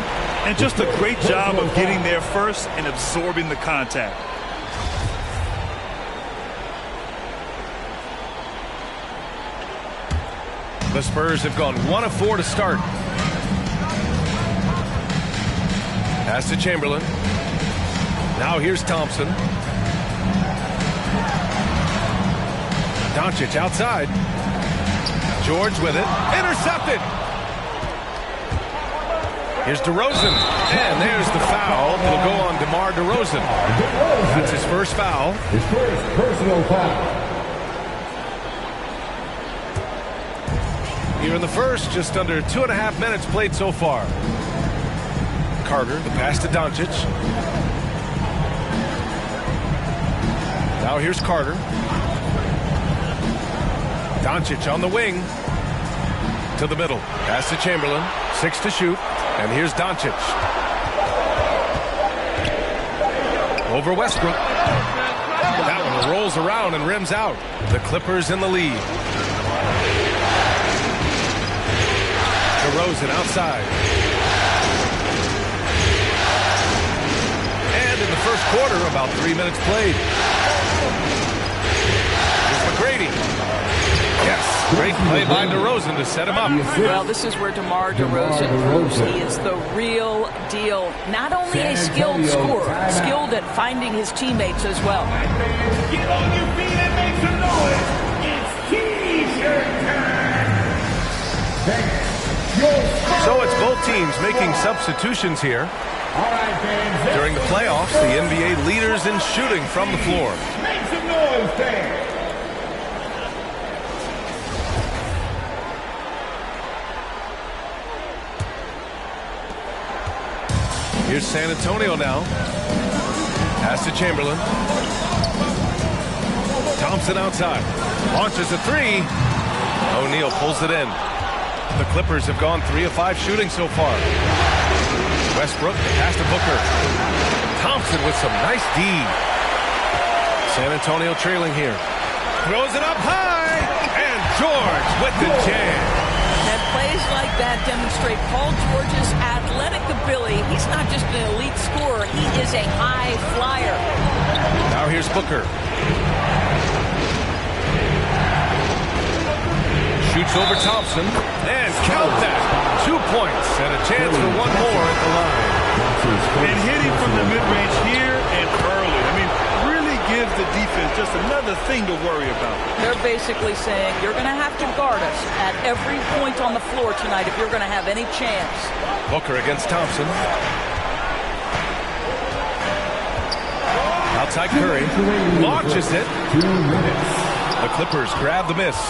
And just a great job of getting there first and absorbing the contact. The Spurs have gone 1 of 4 to start. Pass to Chamberlain. Now here's Thompson. Doncic outside. George with it. Intercepted. Here's DeRozan. And there's the foul. It'll go on DeMar DeRozan. That's his first foul. His first personal foul. Here in the first, just under 2.5 minutes played so far. Carter, the pass to Doncic. Now here's Carter. Doncic on the wing. To the middle. Pass to Chamberlain. 6 to shoot. And here's Doncic. Over Westbrook. That one rolls around and rims out. The Clippers in the lead. DeRozan outside. the first quarter, about 3 minutes played. Here's McGrady. Yes, great play by DeRozan to set him up. Well, this is where DeMar DeRozan proves he is the real deal. Not only a skilled scorer, skilled at finding his teammates as well. Get on your feet and make some noise. It's T-shirt time. So it's both teams making substitutions here. During the playoffs, the NBA leaders in shooting from the floor. Make some noise, fans. Here's San Antonio now. Pass to Chamberlain. Thompson outside. Launches a three. O'Neal pulls it in. The Clippers have gone 3 of 5 shooting so far. Westbrook, pass to Booker. Thompson with some nice D. San Antonio trailing here. Throws it up high. And George with the jam. And plays like that demonstrate Paul George's athletic ability. He's not just an elite scorer, he is a high flyer. Now here's Booker. Shoots over Thompson. And count that. 2 points and a chance for one more at the line. And hitting from the mid-range here and early. I mean, really gives the defense just another thing to worry about. They're basically saying you're going to have to guard us at every point on the floor tonight if you're going to have any chance. Booker against Thompson. Outside Curry. Launches it. 2 minutes. The Clippers grab the miss.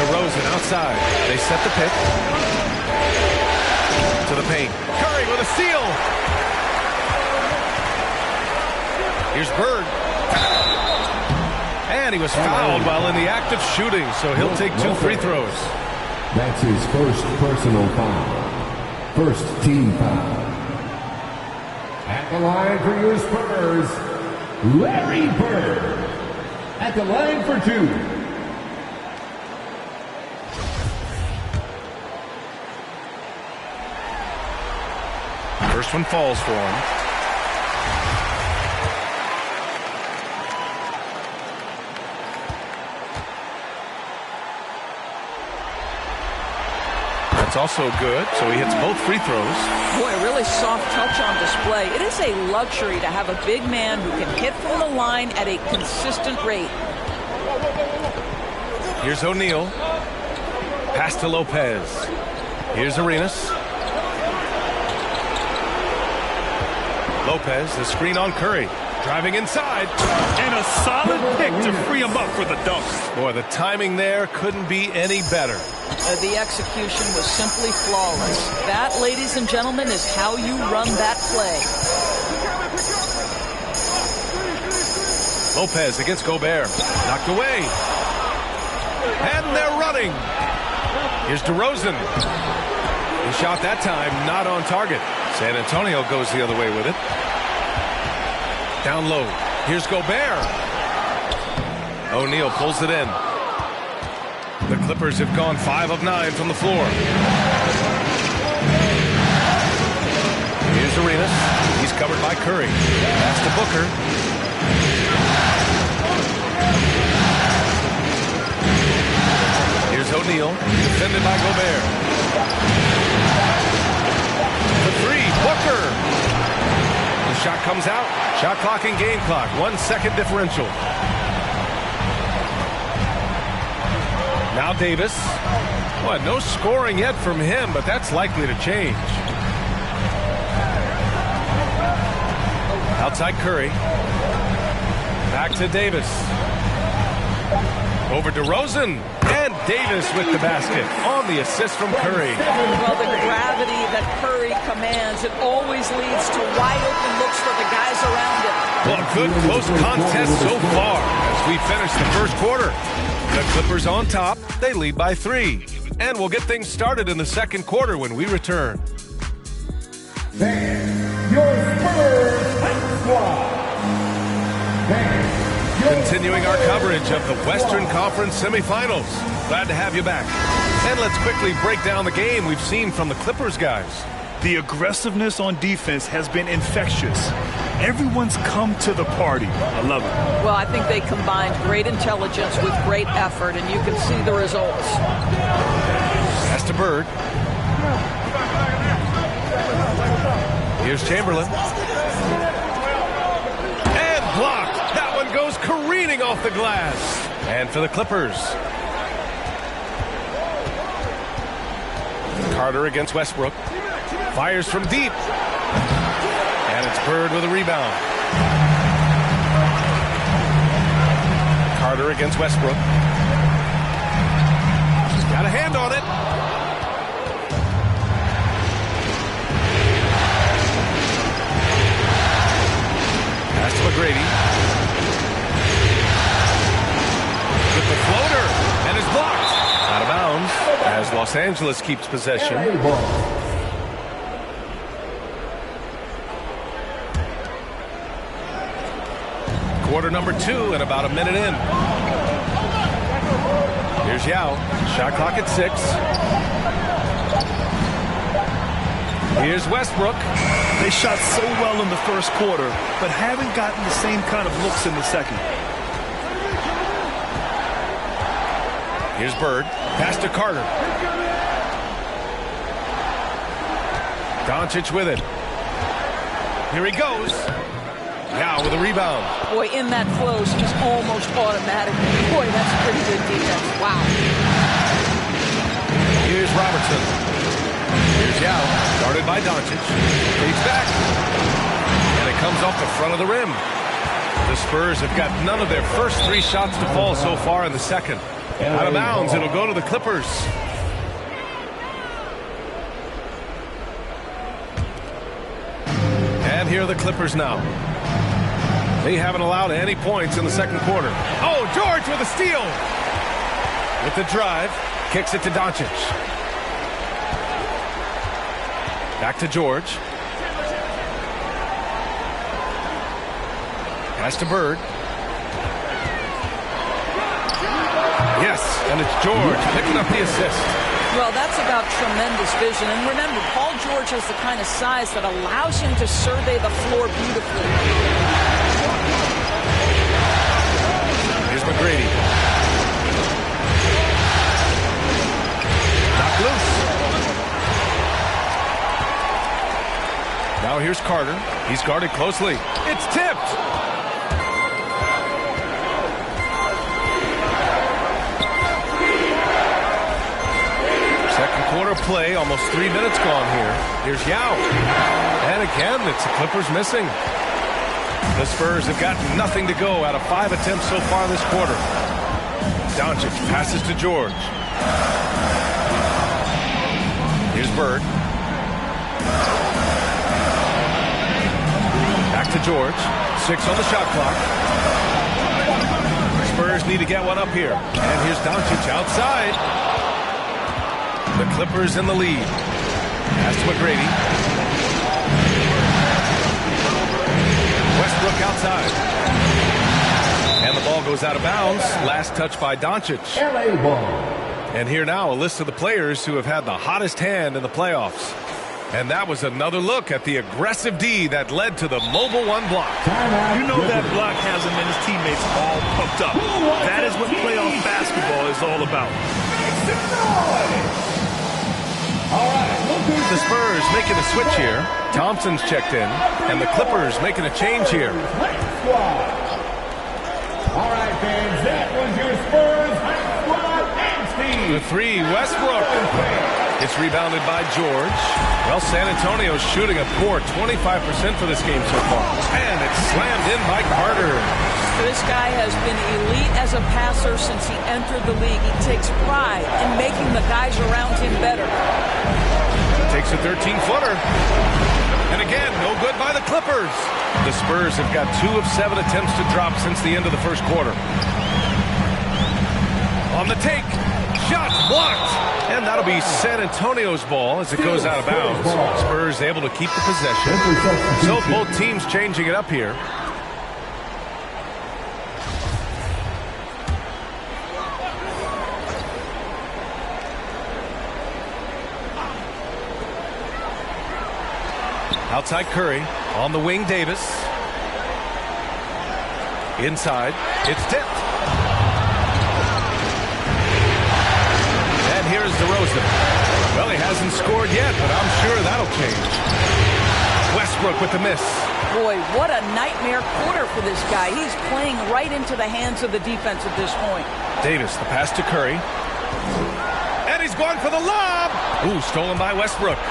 DeRozan outside. They set the pick. To the paint. Curry with a steal. Here's Bird. And he was fouled while in the act of shooting, so he'll take 2 free throws. That's his first personal foul. First team foul. At the line for your Spurs, Larry Bird. At the line for 2. First one falls for him. That's also good, so he hits both free throws. Boy, a really soft touch on display. It is a luxury to have a big man who can hit from the line at a consistent rate. Here's O'Neal. Pass to Lopez. Here's Arenas. Lopez, the screen on Curry. Driving inside. And a solid pick to free him up for the dunk. Boy, the timing there couldn't be any better. The execution was simply flawless. That, ladies and gentlemen, is how you run that play. Lopez against Gobert. Knocked away. And they're running. Here's DeRozan. He shot that time, not on target. San Antonio goes the other way with it. Down low. Here's Gobert. O'Neal pulls it in. The Clippers have gone 5 of 9 from the floor. Here's Arenas. He's covered by Curry. Pass to Booker. Here's O'Neal. Defended by Gobert. The 3. Booker. The shot comes out. Shot clock and game clock. 1 second differential. Now Davis. Well, no scoring yet from him, but that's likely to change. Outside Curry. Back to Davis. Over DeRozan. And Davis with the basket on the assist from Curry. Well, the gravity that Curry commands, it always leads to wide open looks for the guys around him. Well, a good close contest so far as we finish the first quarter. The Clippers on top. They lead by 3. And we'll get things started in the second quarter when we return. Your Spurs Hype Squad. Continuing our coverage of the Western Conference semifinals. Glad to have you back. And let's quickly break down the game we've seen from the Clippers guys. The aggressiveness on defense has been infectious. Everyone's come to the party. I love it. Well, I think they combined great intelligence with great effort, and you can see the results. Pass to Bird. Here's Chamberlain. And blocked. That one goes careening off the glass. And for the Clippers. Carter against Westbrook. Fires from deep. And it's Bird with a rebound. Carter against Westbrook. Got a hand on it. Pass to McGrady. With the floater. And is blocked. Out of bounds as Los Angeles keeps possession. Quarter number 2 and about a minute in. Here's Yao. Shot clock at 6. Here's Westbrook. They shot so well in the first quarter, but haven't gotten the same kind of looks in the second. Here's Bird. Pass to Carter. Doncic with it. Here he goes. Now with a rebound. Boy, in that flow seems almost automatic. Boy, that's pretty good defense. Wow. Here's Robertson. Here's Yao. Guarded by Doncic. Takes back. And it comes off the front of the rim. The Spurs have got none of their first 3 shots to fall so far in the second. Out of bounds, it'll go to the Clippers. And here are the Clippers now. They haven't allowed any points in the second quarter. Oh, George with a steal. With the drive, kicks it to Doncic. Back to George. Pass to Bird. Yes, and it's George picking up the assist. Well, that's about tremendous vision. And remember, Paul George has the kind of size that allows him to survey the floor beautifully. Here's McGrady. Knocked loose. Now here's Carter. He's guarded closely. It's tipped. Second quarter play, almost 3 minutes gone here. Here's Yao. And again, it's the Clippers missing. The Spurs have got nothing to go out of 5 attempts so far this quarter. Doncic passes to George. Here's Bird. Back to George. 6 on the shot clock. Spurs need to get one up here. And here's Doncic outside. The Clippers in the lead. Pass to McGrady. Westbrook outside. And the ball goes out of bounds. Last touch by Doncic. LA ball. And here now a list of the players who have had the hottest hand in the playoffs. And that was another look at the aggressive D that led to the Mobile One block. You know that block has him and his teammates all pumped up. That is what playoff basketball is all about. The Spurs making a switch here. Thompson's checked in. And the Clippers making a change here. All right, fans, that was your Spurs Hype Squad and team. The 3, Westbrook. It's rebounded by George. Well, San Antonio's shooting a poor 25% for this game so far. And it's slammed in by Carter. This guy has been elite as a passer since he entered the league. He takes pride in making the guys around him better. Takes a 13-footer. And again, no good by the Clippers. The Spurs have got 2 of 7 attempts to drop since the end of the first quarter. On the take. Shot blocked. And that'll be San Antonio's ball as it goes out of bounds. Spurs able to keep the possession. So both teams changing it up here. Outside Curry. On the wing, Davis. Inside. It's tipped. And here's DeRozan. Well, he hasn't scored yet, but I'm sure that'll change. Westbrook with the miss. Boy, what a nightmare quarter for this guy. He's playing right into the hands of the defense at this point. Davis, the pass to Curry. And he's going for the lob. Ooh, stolen by Westbrook.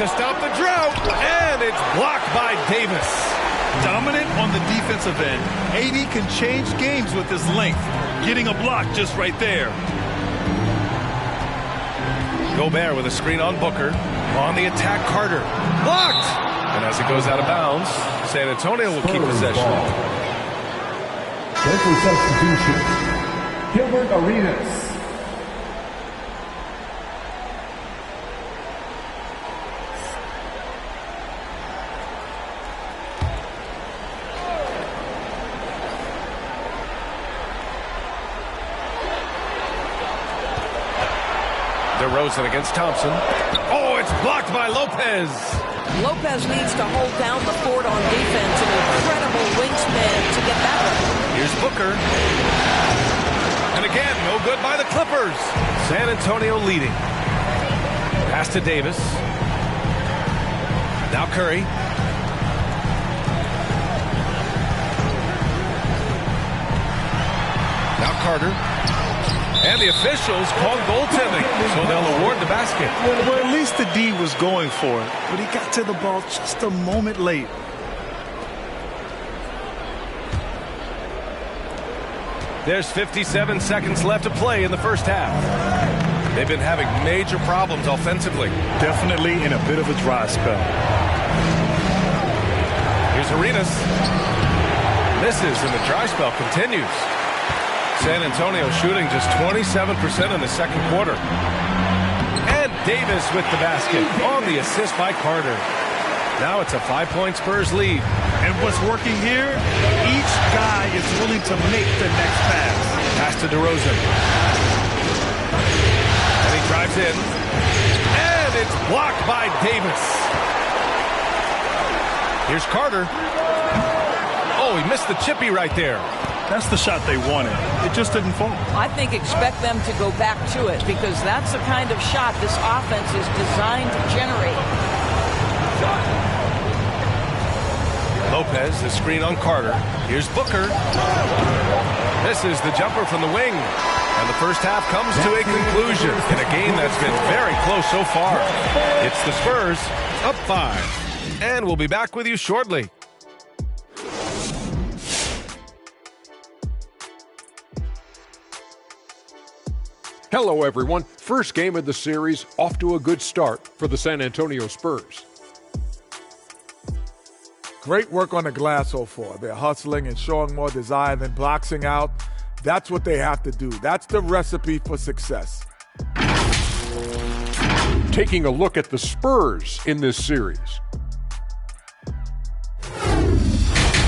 To stop the drought, and it's blocked by Davis. Dominant on the defensive end. AD can change games with his length. Getting a block just right there. Gobert with a screen on Booker. On the attack, Carter. Blocked! And as it goes out of bounds, San Antonio will keep possession. There's a substitution. Gilbert Arenas. DeRozan against Thompson. Oh, it's blocked by Lopez. Lopez needs to hold down the fort on defense. An incredible wingspan to get that one. Here's Booker. And again, no good by the Clippers. San Antonio leading. Pass to Davis. Now Curry. Now Carter. And the officials called goaltending, so they'll award the basket. Well, at least the D was going for it, but he got to the ball just a moment late. There's 57 seconds left to play in the first half. They've been having major problems offensively. Definitely in a bit of a dry spell. Here's Arenas. Misses, and the dry spell continues. San Antonio shooting just 27% in the second quarter. And Davis with the basket on the assist by Carter. Now it's a 5-point Spurs lead. And what's working here, each guy is willing to make the next pass. Pass to DeRozan. And he drives in. And it's blocked by Davis. Here's Carter. Oh, he missed the chippy right there. That's the shot they wanted. It just didn't fall. I think expect them to go back to it because that's the kind of shot this offense is designed to generate. Lopez, the screen on Carter. Here's Booker. This is the jumper from the wing. And the first half comes to a conclusion in a game that's been very close so far. It's the Spurs up 5. And we'll be back with you shortly. Hello, everyone. First game of the series, off to a good start for the San Antonio Spurs. Great work on the glass so far. They're hustling and showing more desire than boxing out. That's what they have to do. That's the recipe for success. Taking a look at the Spurs in this series.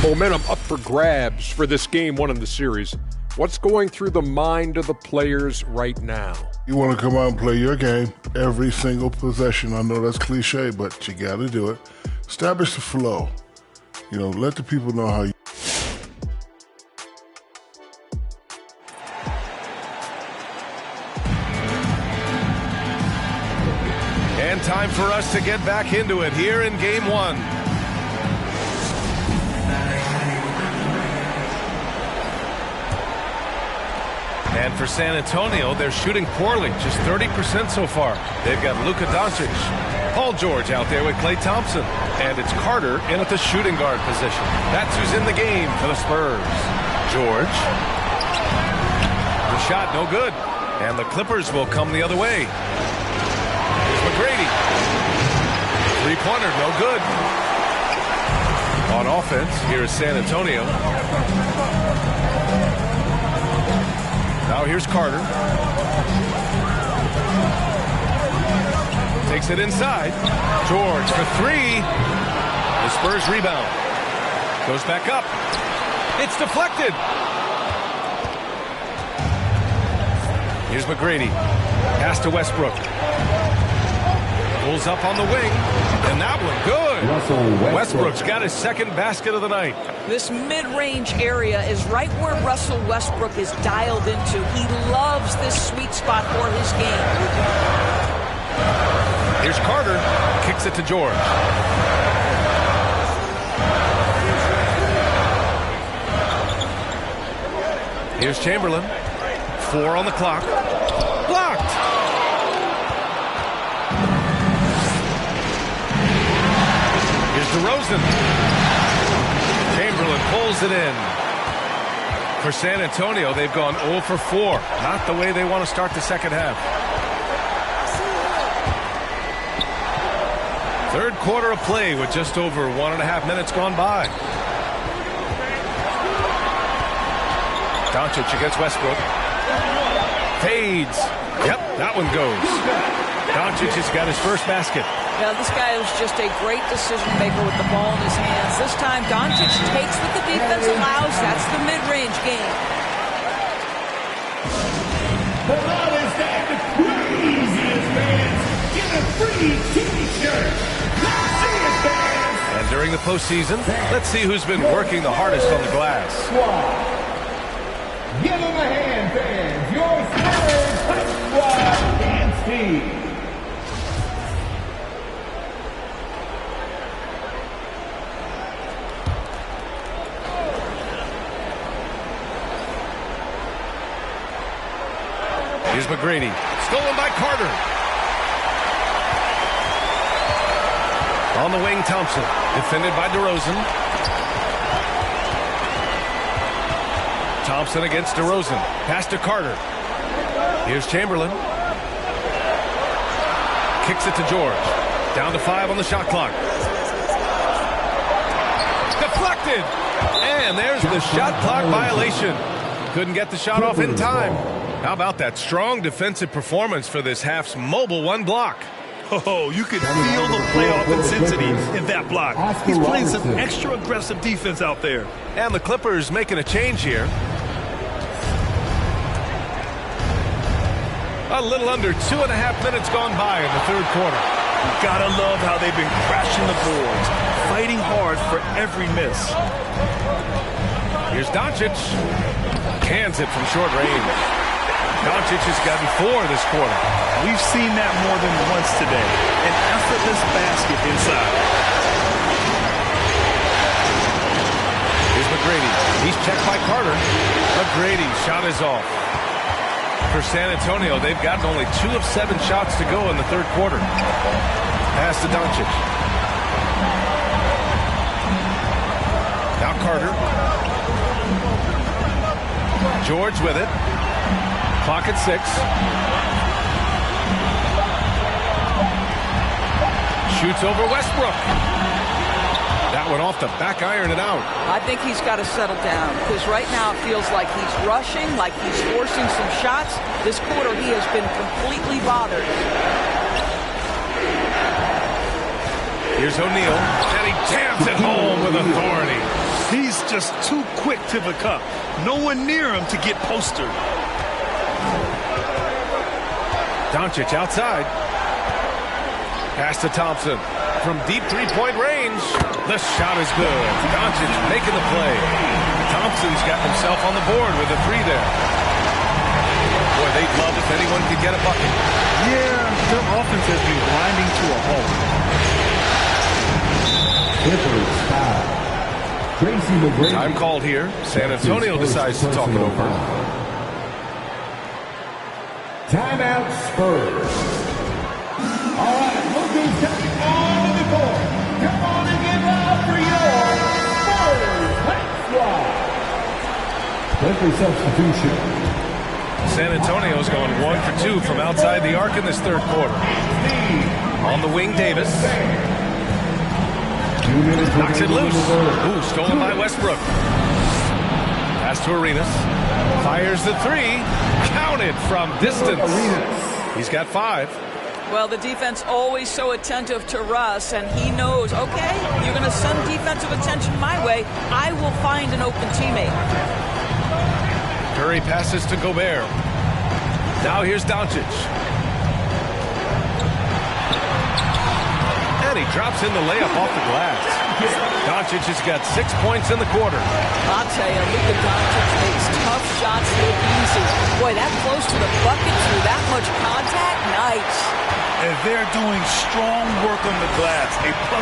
Momentum up for grabs for this game 1 in the series. What's going through the mind of the players right now? You want to come out and play your game every single possession. I know that's cliche, but you got to do it. Establish the flow. You know, let the people know how you... And time for us to get back into it here in game 1. And for San Antonio, they're shooting poorly, just 30% so far. They've got Luka Doncic, Paul George out there with Klay Thompson, and it's Carter in at the shooting guard position. That's who's in the game for the Spurs. George. The shot, no good. And the Clippers will come the other way. Here's McGrady. Three-pointer, no good. On offense, here is San Antonio. Now here's Carter. Takes it inside. George for 3. The Spurs rebound. Goes back up. It's deflected. Here's McGrady. Pass to Westbrook. Pulls up on the wing, and that one good. Westbrook's got his second basket of the night. This mid-range area is right where Russell Westbrook is dialed into. He loves this sweet spot for his game. Here's Carter, kicks it to George. Here's Chamberlain, 4 on the clock. Blocked! Here's DeRozan. Chamberlain pulls it in. For San Antonio, they've gone 0 for 4. Not the way they want to start the second half. Third quarter of play with just over 1.5 minutes gone by. Doncic against Westbrook. Fades. Yep, that one goes. Doncic has got his first basket. Now, this guy is just a great decision maker with the ball in his hands. This time, Doncic takes what the defense allows. That's the mid-range game. The crowd is down to craziest fans. Get a free T-shirt. Let's see it, fans. And during the postseason, let's see who's been working the hardest on the glass. Give them a hand, fans. Your Spurs Hype Squad dance team. Here's McGrady. Stolen by Carter. On the wing, Thompson. Defended by DeRozan. Thompson against DeRozan. Pass to Carter. Here's Chamberlain. Kicks it to George. Down to 5 on the shot clock. Deflected. And there's the shot clock violation. Couldn't get the shot off in time. How about that strong defensive performance for this half's mobile one block? Oh, you could feel the playoff intensity in that block. He's playing some extra aggressive defense out there. And the Clippers making a change here. A little under 2.5 minutes gone by in the third quarter. Gotta love how they've been crashing the boards, fighting hard for every miss. Here's Doncic. Cans it from short range. Doncic has gotten 4 this quarter. We've seen that more than once today. An effortless basket inside. Here's McGrady. He's checked by Carter. McGrady's shot is off. For San Antonio, they've gotten only 2 of 7 shots to go in the third quarter. Pass to Doncic. Now Carter. George with it. Clock at 6. Shoots over Westbrook. That one off the back iron and out. I think he's got to settle down because right now it feels like he's rushing, like he's forcing some shots. This quarter he has been completely bothered. Here's O'Neal, and he jams it home with authority. He's just too quick to the cup. No one near him to get postered. Doncic outside. Pass to Thompson. From deep three-point range. The shot is good. Doncic making the play. Thompson's got himself on the board with a 3 there. Boy, they'd love if anyone could get a bucket. Yeah, their offense has been grinding to a halt. Clippers foul. Tracy McGrady. Time called here. San Antonio decides to talk it over. Timeout Spurs. All right, look who's coming on the board. Come on and get loud for your Spurs Hype Squad. Clipper substitution. San Antonio's going 1 for 2 from outside the arc in this third quarter. On the wing, Davis. 2 minutes. Knocks it loose. Ooh, stolen by Westbrook. Pass to Arenas. Fires the 3. Counted from distance. He's got 5. Well, the defense always so attentive to Russ, and he knows, okay, you're going to send defensive attention my way. I will find an open teammate. Curry passes to Gobert. Now here's Doncic. And he drops in the layup off the glass. Doncic has got 6 points in the quarter. I'll tell you, Luka Doncic makes tough shots look easy. Boy, that close to the bucket through that much contact, nice. And they're doing strong work on the glass. A +5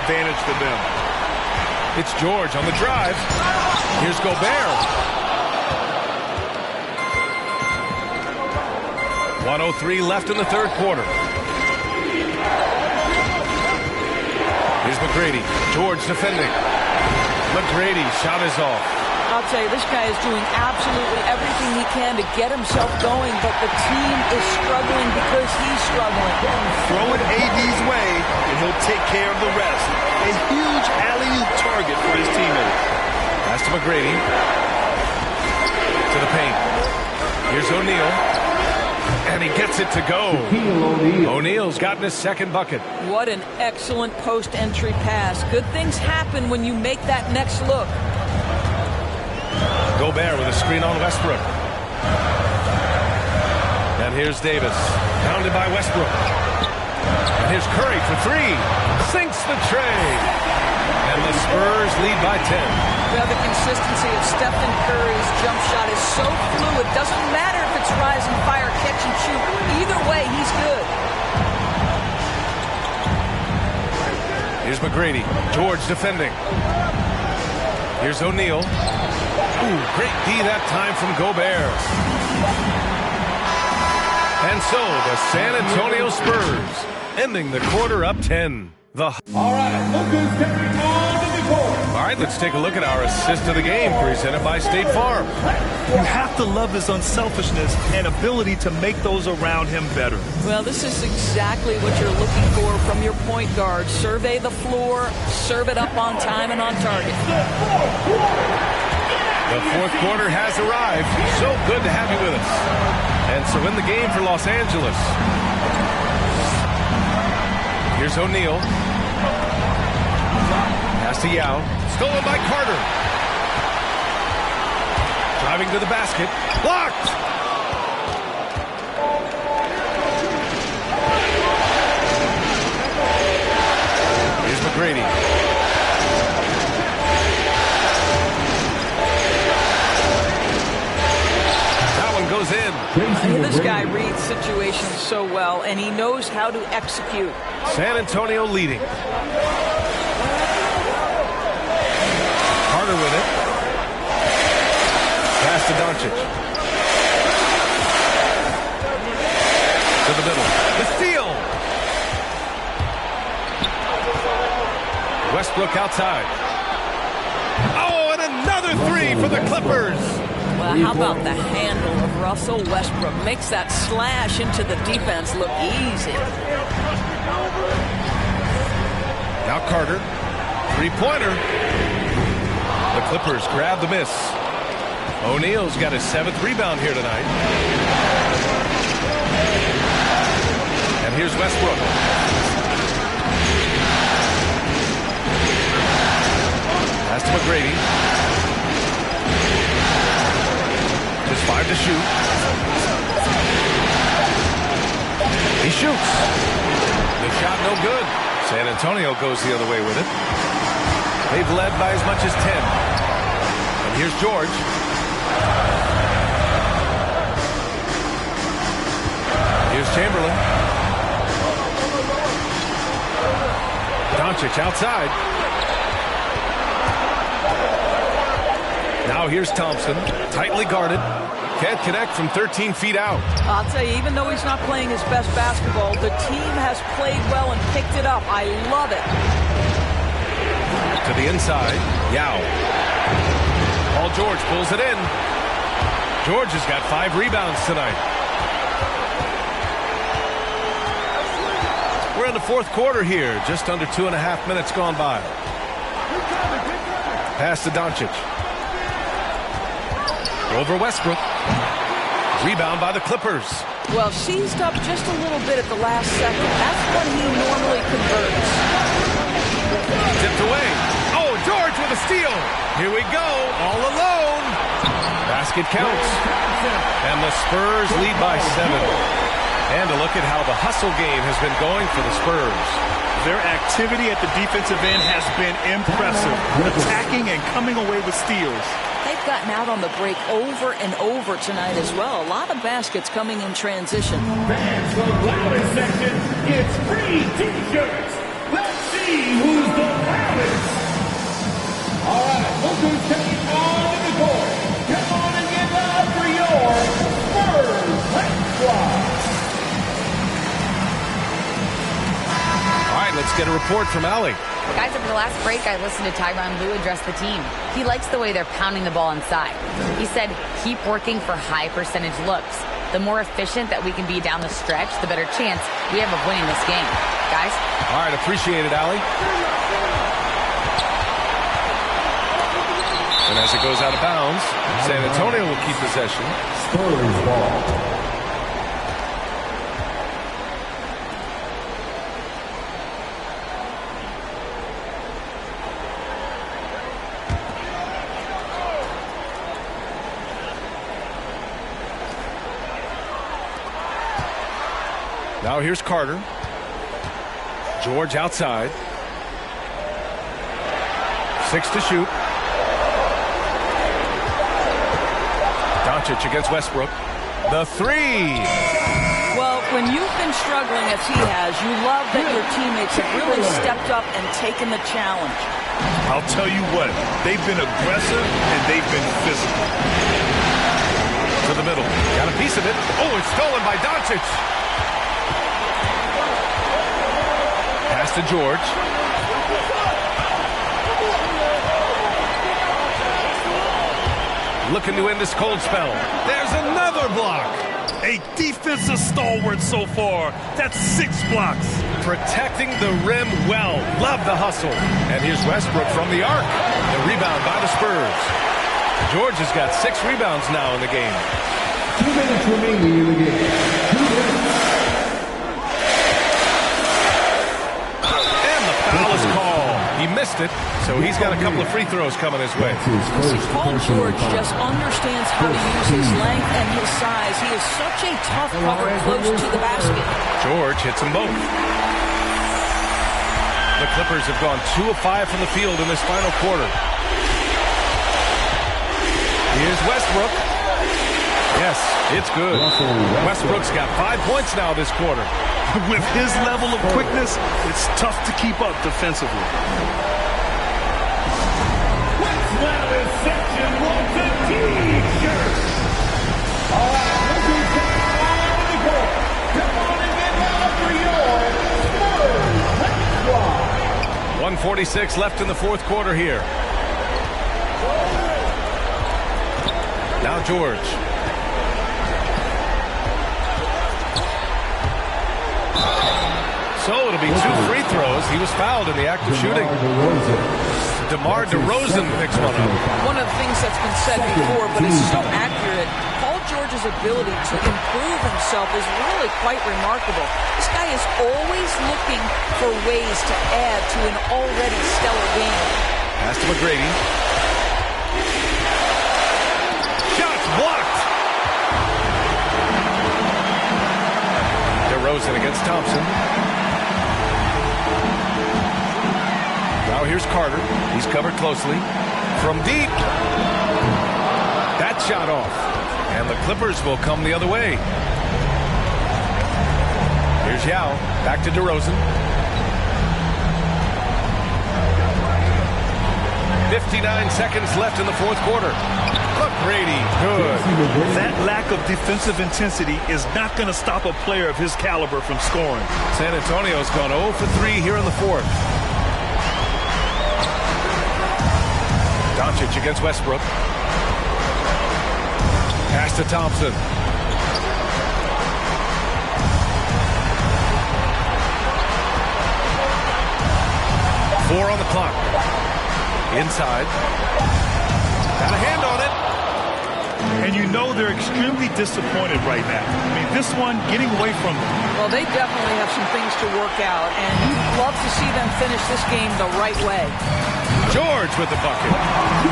advantage to them. It's George on the drive. Here's Gobert. 1:03 left in the third quarter. Here's McGrady. George defending. McGrady shot is off. I'll tell you, this guy is doing absolutely everything he can to get himself going, but the team is struggling because he's struggling. Throw it AD's way, and he'll take care of the rest. A huge alley-oop target for his teammate. Pass to McGrady. To the paint. Here's O'Neal. And he gets it to go. O'Neal's gotten his second bucket. What an excellent post-entry pass. Good things happen when you make that next look. Gobert with a screen on Westbrook. And here's Davis. Pounded by Westbrook. And here's Curry for three. Sinks the tray. And the Spurs lead by 10. Well, the consistency of Stephen Curry's jump shot is so fluid. Doesn't matter if it's rise and fire, catch and shoot. Either way, he's good. Here's McGrady. George defending. Here's O'Neal. Ooh, great D that time from Gobert. And so the San Antonio Spurs ending the quarter up 10. All right, look who's stepping onto the court. All right, let's take a look at our assist of the game presented by State Farm. You have to love his unselfishness and ability to make those around him better. Well, this is exactly what you're looking for from your point guard. Survey the floor, serve it up on time and on target. The fourth quarter has arrived. So good to have you with us. And so in the game for Los Angeles. Here's O'Neal. Pass to Yao. Stolen by Carter. Driving to the basket. Blocked! Here's McGrady. That one goes in. This guy reads situations so well, and he knows how to execute. San Antonio leading. Carter with it. Pass to Doncic. To the middle. The steal. Westbrook outside. Oh, and another three for the Clippers. Well, how about the handle of Russell Westbrook? Makes that slash into the defense look easy. Now Carter. Three-pointer. The Clippers grab the miss. O'Neal's got his 7th rebound here tonight. And here's Westbrook. Pass to McGrady. Just 5 to shoot. He shoots. The shot no good. San Antonio goes the other way with it. They've led by as much as 10. And here's George. Here's Chamberlain. Doncic outside. Now here's Thompson, tightly guarded. Can't connect from 13 feet out. I'll tell you, even though he's not playing his best basketball, the team has played well and picked it up. I love it. To the inside, Yao. Paul George pulls it in. George has got 5 rebounds tonight. We're in the fourth quarter here, just under 2.5 minutes gone by. Pass to Doncic. Over Westbrook. Rebound by the Clippers. Well, seized up just a little bit at the last second. That's when he normally converts. Tipped away. Oh, George with a steal. Here we go, all alone. Basket counts. And the Spurs lead by 7. And a look at how the hustle game has been going for the Spurs. Their activity at the defensive end has been impressive, attacking and coming away with steals. They've gotten out on the break over and over tonight as well. A lot of baskets coming in transition. Fans from Loudon section, it's free T-shirts. Let's see who's the loudest. All right, look who's coming on the court. Come on and get loud for your Spurs High Squad. All right, let's get a report from Allie. Guys, over the last break, I listened to Tyronn Lue address the team. He likes the way they're pounding the ball inside. He said, keep working for high percentage looks. The more efficient that we can be down the stretch, the better chance we have of winning this game. Guys? All right, appreciate it, Allie. And as it goes out of bounds, San Antonio will keep possession. Spurs ball. Now here's Carter. George outside. 6 to shoot. Doncic against Westbrook. The three. Well, when you've been struggling as he has, you love that your teammates have really stepped up and taken the challenge. I'll tell you what, they've been aggressive and they've been physical. To the middle. Got a piece of it. Oh, it's stolen by Doncic. Pass to George. Looking to end this cold spell. There's another block. A defensive stalwart so far. That's 6 blocks. Protecting the rim well. Love the hustle. And here's Westbrook from the arc. The rebound by the Spurs. George has got 6 rebounds now in the game. 2 minutes remaining in the game. Foul is called. He missed it, so he's got a couple of free throws coming his way. Paul George just understands how to use his length and his size. He is such a tough cover close to the basket. George hits them both. The Clippers have gone 2 of 5 from the field in this final quarter. Here's Westbrook. Yes, it's good. Westbrook's got 5 points now this quarter. With his level of quickness, it's tough to keep up defensively. West Loudon section wants a T-shirt. All right, look who's coming on the court. Come on and get loud for your Spurs High Squad. 1:46 left in the fourth quarter here. Now George. So it'll be 2 free throws. He was fouled in the act of shooting. DeMar DeRozan picks one up. One of the things that's been said before, but it's so accurate, Paul George's ability to improve himself is really quite remarkable. This guy is always looking for ways to add to an already stellar game. Pass to McGrady. Shots blocked. DeRozan against Thompson. Now here's Carter. He's covered closely. From deep. That shot off. And the Clippers will come the other way. Here's Yao. Back to DeRozan. 59 seconds left in the fourth quarter. McGrady, good. That lack of defensive intensity is not going to stop a player of his caliber from scoring. San Antonio's gone 0 for 3 here in the fourth. Doncic against Westbrook. Pass to Thompson. Four on the clock. Inside. Got a hand on it. And you know they're extremely disappointed right now. I mean, this one getting away from them. Well, they definitely have some things to work out, and you'd love to see them finish this game the right way. George with the bucket.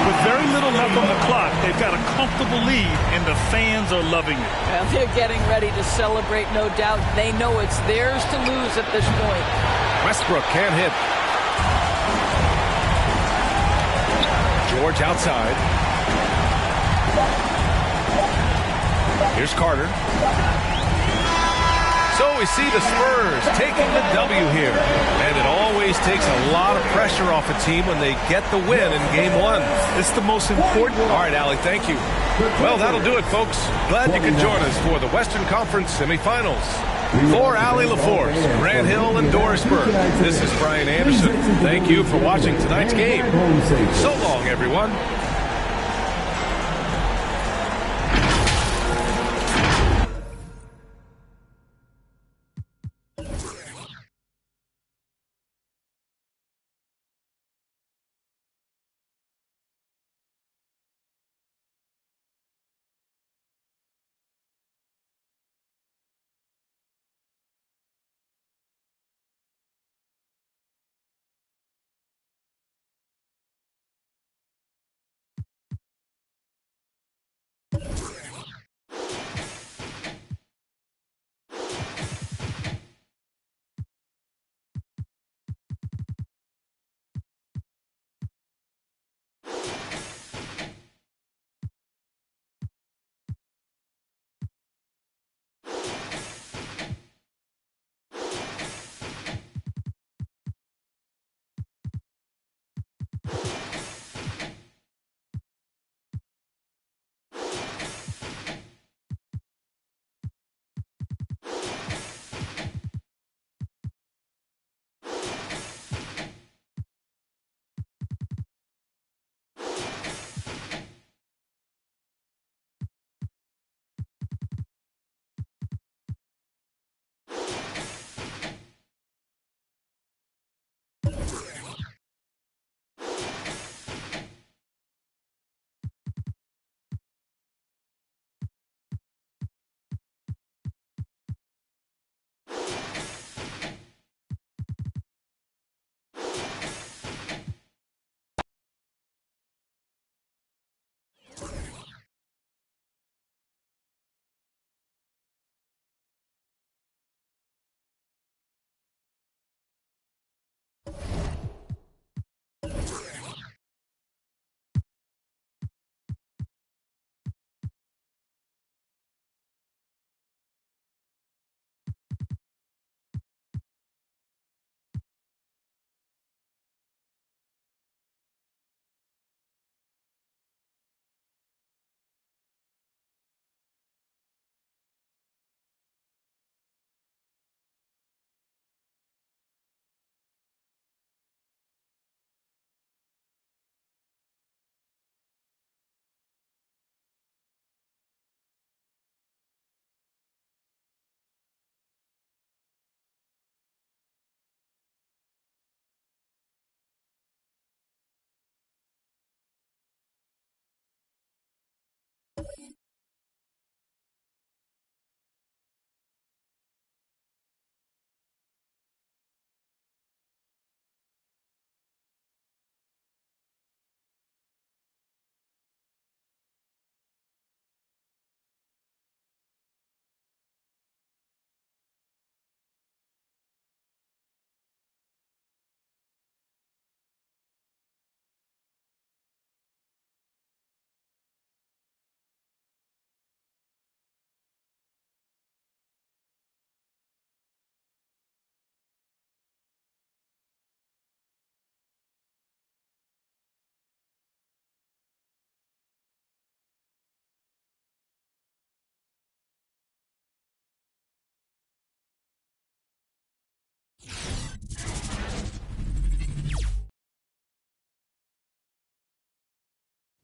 With very little left on the clock, they've got a comfortable lead, and the fans are loving it. Well, they're getting ready to celebrate, no doubt. They know it's theirs to lose at this point. Westbrook can't hit. George outside. Here's Carter. So we see the Spurs taking the W here. And it always takes a lot of pressure off a team when they get the win in Game 1. It's the most important. All right, Allie, thank you. Well, that'll do it, folks. Glad you could join us for the Western Conference semifinals. For Allie LaForce, Grant Hill, and Doris Burke, this is Brian Anderson. Thank you for watching tonight's game. So long, everyone.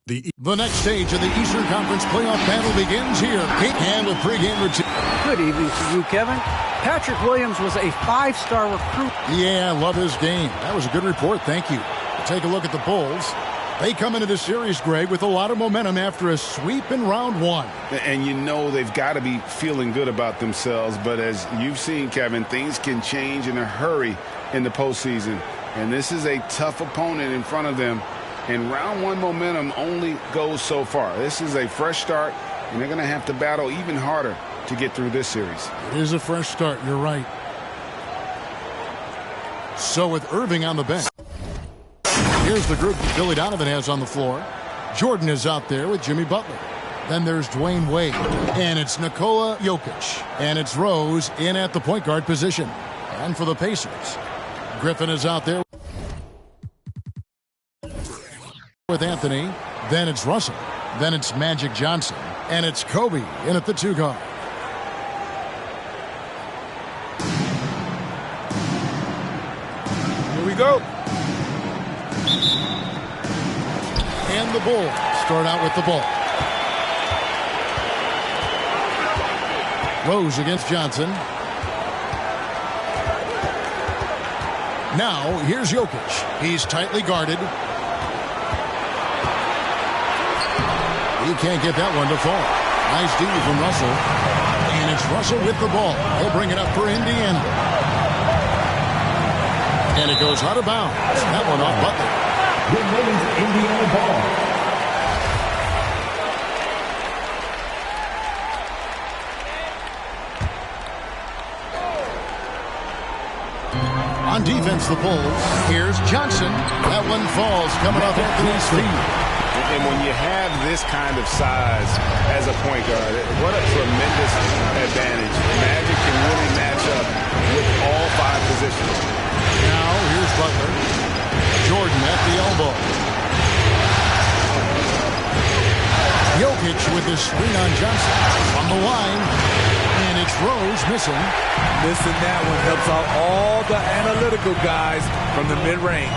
The next stage of the Eastern Conference playoff battle begins here. And with pregame routine. Good evening to you, Kevin. Patrick Williams was a 5-star recruit. Yeah, I love his game. That was a good report. Thank you. Take a look at the Bulls. They come into this series, Greg, with a lot of momentum after a sweep in round one. And you know they've got to be feeling good about themselves. But as you've seen, Kevin, things can change in a hurry in the postseason. And this is a tough opponent in front of them. And round one momentum only goes so far. This is a fresh start, and they're going to have to battle even harder to get through this series. It is a fresh start. You're right. So with Irving on the bench, here's the group that Billy Donovan has on the floor. Jordan is out there with Jimmy Butler. Then there's Dwayne Wade. And it's Nikola Jokic. And it's Rose in at the point guard position. And for the Pacers, Griffin is out there with Anthony. Then it's Russell. Then it's Magic Johnson. And it's Kobe in at the 2 guard. Here we go. And the Bulls start out with the ball. Rose against Johnson. Now, here's Jokic. He's tightly guarded. He can't get that one to fall. Nice D from Russell. And it's Russell with the ball. He'll bring it up for Indiana. And it goes out of bounds. That one off Butler. Remains Indiana ball. On defense, the Bulls. Here's Johnson. That one falls coming off Anthony's feet. And when you have this kind of size as a point guard, what a tremendous advantage. Magic can really match up with all 5 positions. Now, here's Butler. Jordan at the elbow. Jokic with the screen on Johnson. On the line. And it's Rose missing. Missing that one helps out all the analytical guys from the mid-range.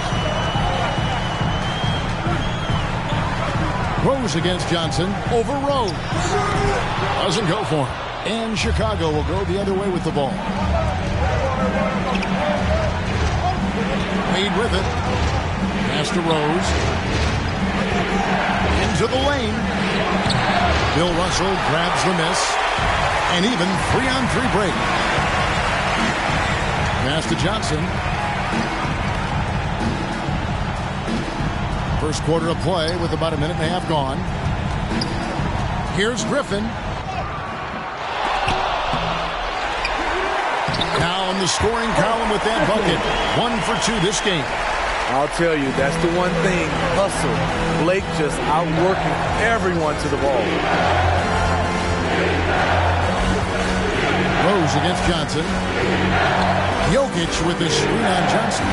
Rose against Johnson. Over Rose. Doesn't go for him. And Chicago will go the other way with the ball. Wade with it. Pass to Rose. Into the lane. Bill Russell grabs the miss. And even 3-on-3 break. Pass to Johnson. First quarter of play with about a minute and a half gone. Here's Griffin. Now in the scoring column with that bucket. 1 for 2 this game. I'll tell you, that's the one thing. Hustle. Blake just outworking everyone to the ball. Rose against Johnson. Jokic with the screen on Johnson.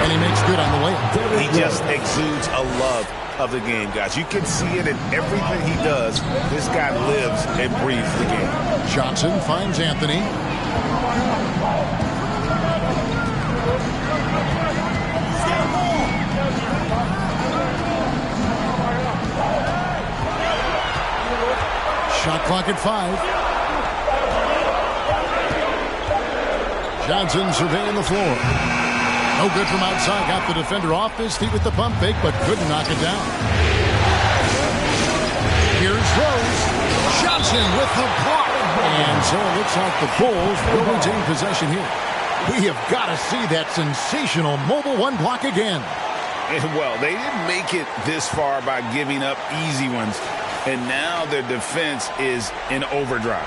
And he makes good on the layup. He just exudes a love of the game, guys. You can see it in everything he does. This guy lives and breathes the game. Johnson finds Anthony. Shot clock at 5. Johnson surveying the floor. No good from outside. Got the defender off his feet with the pump fake, but couldn't knock it down. Here's Rose. Johnson with the block. And so it looks like the Bulls will retain possession here. We have got to see that sensational mobile 1 block again. And well, they didn't make it this far by giving up easy ones. And now their defense is in overdrive.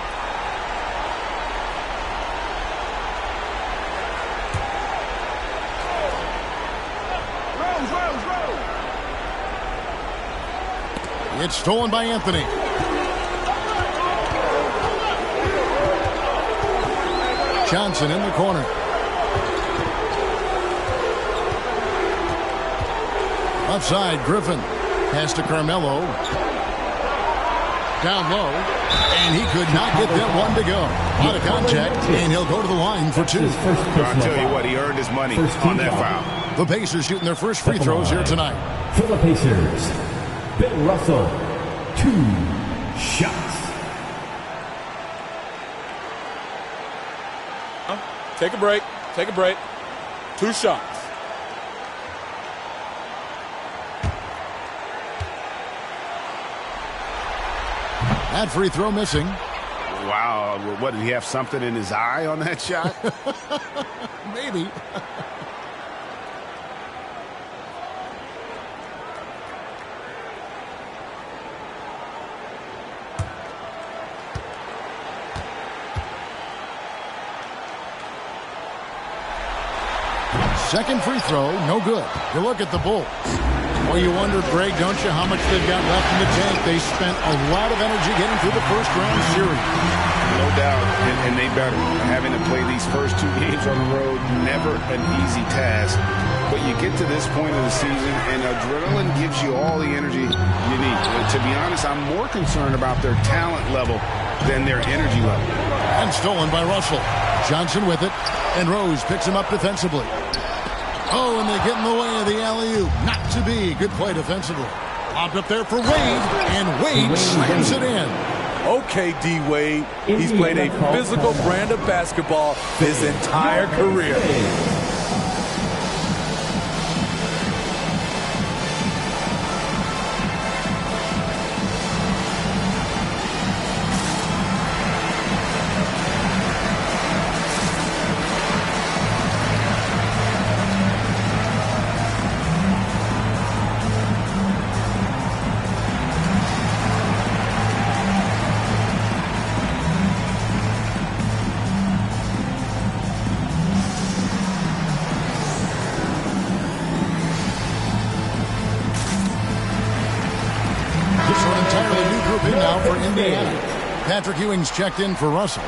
It's stolen by Anthony. Johnson in the corner. Left side, Griffin. Pass to Carmelo. Down low. And he could not get that one to go. Out of contact, and he'll go to the line for 2. I'll tell you what, he earned his money on that foul. The Pacers shooting their first free throws here tonight. For the Pacers, Bill Russell, 2 shots. Take a break. Take a break. 2 shots. That free throw missing. Wow. What, did he have something in his eye on that shot? Maybe. Second free throw, no good. You look at the Bulls. Well, you wonder, Greg, don't you, how much they've got left in the tank? They spent a lot of energy getting through the first round series. No doubt, and they better. Having to play these first 2 games on the road, never an easy task. But you get to this point of the season, and adrenaline gives you all the energy you need. To be honest, I'm more concerned about their talent level than their energy level. And stolen by Russell. Johnson with it, and Rose picks him up defensively. Oh, and they get in the way of the alley-oop. Not to be. Good play defensively. Lobbed up there for Wade, and Wade slams it in. Okay, D-Wade. He's played a physical brand of basketball his entire career. Patrick Ewing's checked in for Russell.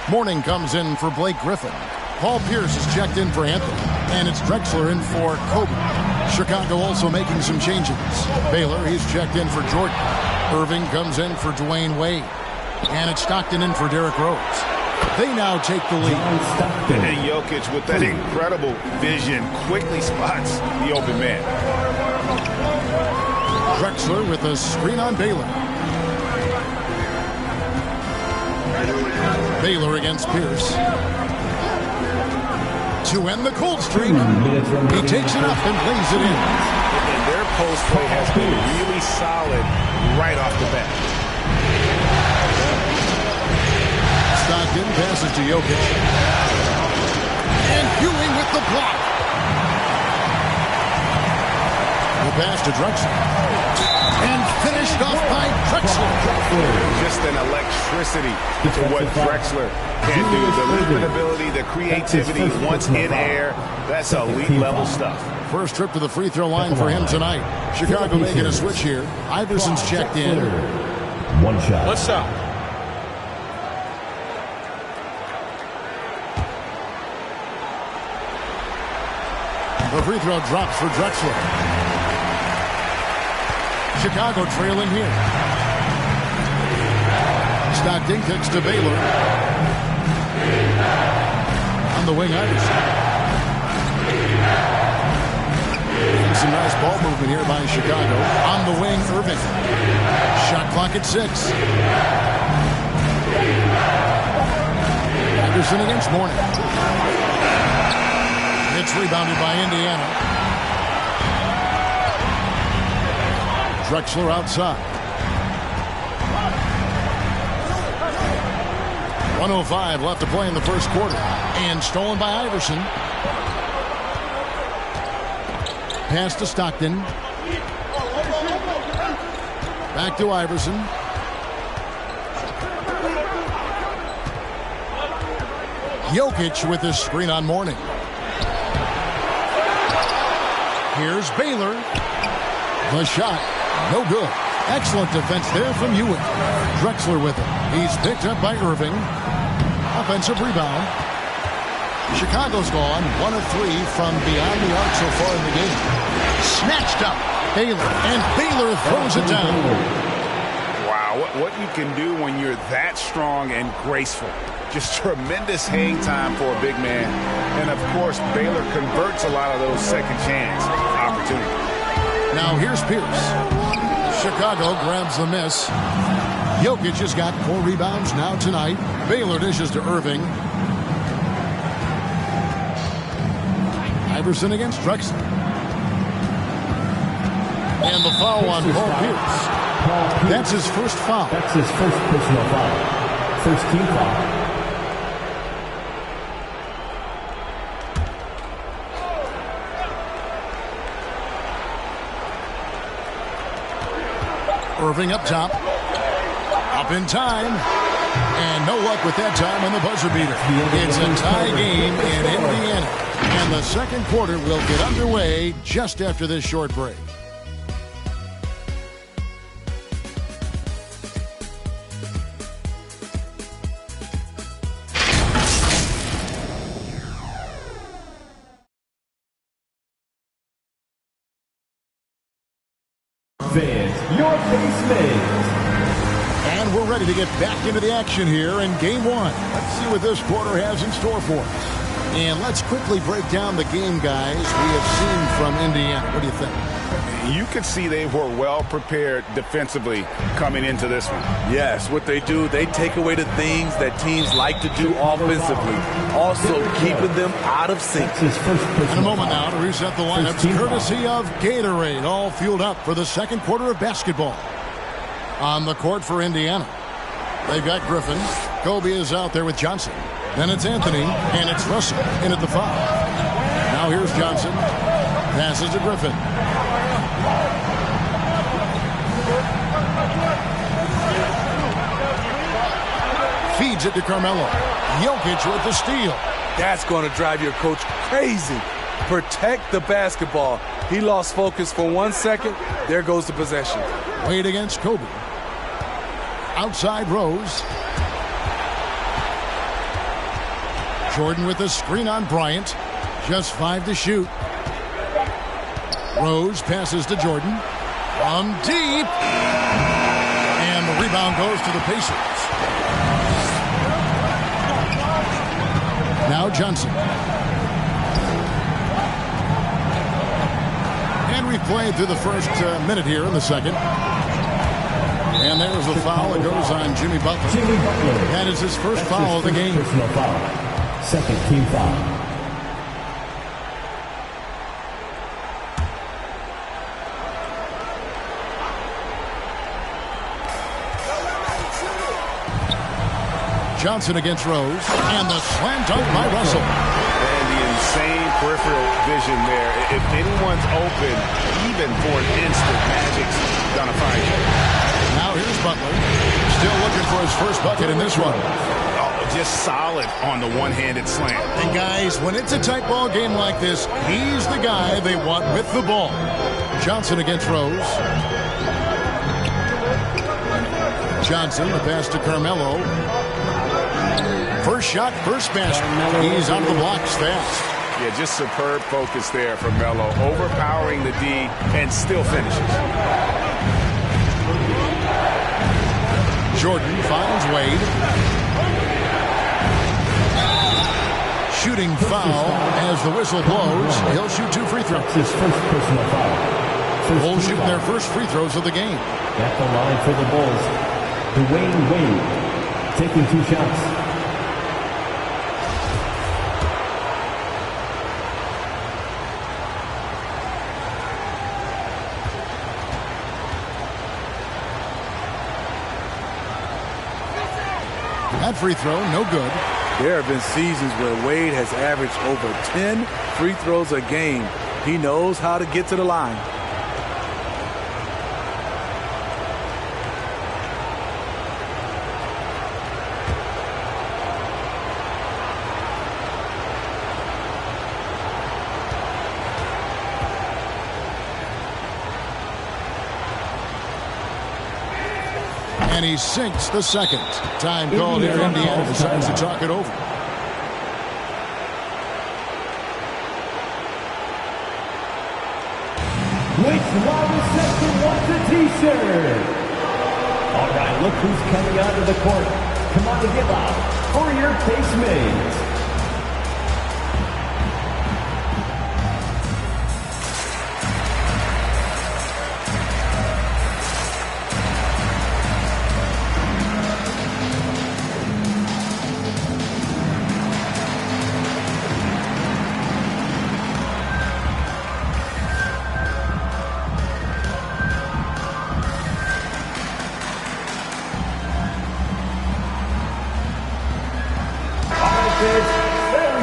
Mourning comes in for Blake Griffin. Paul Pierce is checked in for Anthony. And it's Drexler in for Kobe. Chicago also making some changes. Baylor, he's checked in for Jordan. Irving comes in for Dwayne Wade. And it's Stockton in for Derrick Rose. They now take the lead. And Jokic, with that incredible vision, quickly spots the open man. Drexler with a screen on Baylor. Baylor against Pierce. To end the cold streak, he takes it up and lays it in. And their post play has been really solid right off the bat. Stockton passes to Jokic. And Ewing with the block. The pass to Drexler. And finished off by Drexler. Just an electricity to what Drexler can do. The movement ability, the creativity, once in air, that's elite level stuff. First trip to the free throw line for him tonight. Chicago making a switch here. Iverson's checked in. One shot. One shot. The free throw drops for Drexler. Chicago trailing here. Stockton kicks to Baylor. On the wing, Iverson. Some nice ball movement here by Chicago. On the wing, Irving. Shot clock at 6. Iverson against Mourning. It's rebounded by Indiana. Drexler outside. 1:05 left to play in the first quarter. And stolen by Iverson. Pass to Stockton. Back to Iverson. Jokic with his screen on Mourning. Here's Baylor. The shot. No good. Excellent defense there from Ewing. Drexler with it. He's picked up by Irving. Offensive rebound. Chicago's gone 1 of 3 from beyond the arc so far in the game. Snatched up. Baylor. And Baylor throws it down. Wow, what you can do when you're that strong and graceful. Just tremendous hang time for a big man. And, of course, Baylor converts a lot of those second chance opportunities. Now here's Pierce. Chicago grabs the miss. Jokic has got 4 rebounds now tonight. Baylor dishes to Irving. Iverson against Drexler. And the foul on Paul Pierce. That's his first foul. That's his first personal foul. First team foul. Irving up top. Up in time. And no luck with that time on the buzzer beater. It's a tie game in Indiana. And the second quarter will get underway just after this short break. Fans, your basement. And we're ready to get back into the action here in game one. Let's see what this quarter has in store for us. And let's quickly break down the game, guys, we have seen from Indiana. What do you think? You could see they were well prepared defensively coming into this one. Yes, what they do, they take away the things that teams like to do offensively, also keeping them out of sync. In a moment now to reset the lineups, courtesy of Gatorade, all fueled up for the second quarter of basketball. On the court for Indiana, they've got Griffin. Kobe is out there with Johnson. Then it's Anthony, and it's Russell in at the 5. Now here's Johnson. Passes to Griffin. Feeds it to Carmelo. Jokic with the steal. That's going to drive your coach crazy. Protect the basketball. He lost focus for 1 second. There goes the possession. Wade against Kobe. Outside Rose. Jordan with the screen on Bryant. Just 5 to shoot. Rose passes to Jordan. From deep. And the rebound goes to the Pacers. Now Johnson. And we've played through the first minute here in the second. And there's the foul that goes on Jimmy Butler. That is his first foul of the game. Personal foul. Second team foul. Johnson against Rose. And the slam dunk by Russell. And the insane peripheral vision there. If anyone's open, even for an instant, Magic's gonna find you. Now here's Butler. Still looking for his first bucket in this one. Just solid on the one-handed slam. And guys, when it's a tight ball game like this, he's the guy they want with the ball. Johnson against Rose. Johnson, the pass to Carmelo. First shot, first basket. He's on the blocks fast. Yeah, just superb focus there from Melo. Overpowering the D and still finishes. Jordan finds Wade. Shooting foul as the whistle blows. He'll shoot 2 free throws. His first personal foul. Bulls shooting their first free throws of the game. At the line for the Bulls, Dwayne Wade taking 2 shots. That free throw, no good. There have been seasons where Wade has averaged over 10 free throws a game. He knows how to get to the line. And he sinks the second. Time called here. Indiana decides to talk it over. Which wide receiver wants a t-shirt? All right, look who's coming onto the court. Come on and give up for your Casemates.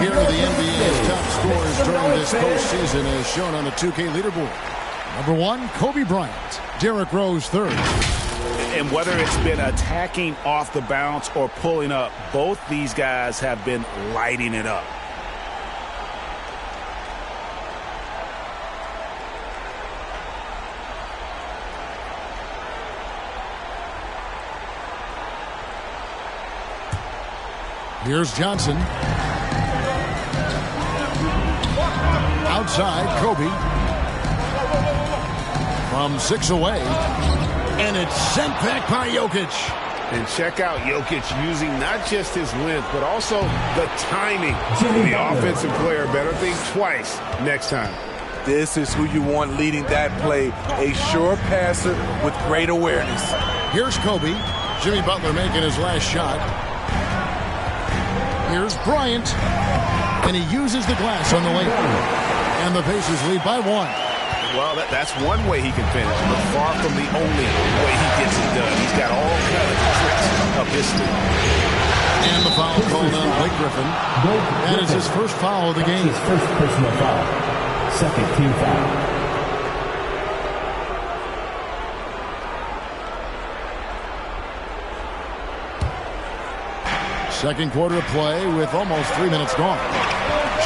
Here are the NBA's top scorers during this postseason as shown on the 2K leaderboard. Number 1, Kobe Bryant. Derrick Rose, 3rd. And whether it's been attacking off the bounce or pulling up, both these guys have been lighting it up. Here's Johnson. Outside, Kobe. From 6 away. And it's sent back by Jokic. And check out Jokic using not just his length, but also the timing. The offensive player better think twice next time. This is who you want leading that play. A sure passer with great awareness. Here's Kobe. Jimmy Butler making his last shot. Here's Bryant. And he uses the glass on the way. And the Pacers lead by 1. Well, that's one way he can finish, but far from the only way he gets it done. He's got all kinds of tricks up his sleeve. And the foul called on Blake Griffin. That is his first foul of the game. His first personal foul. Second team foul. Second quarter play with almost 3 minutes gone.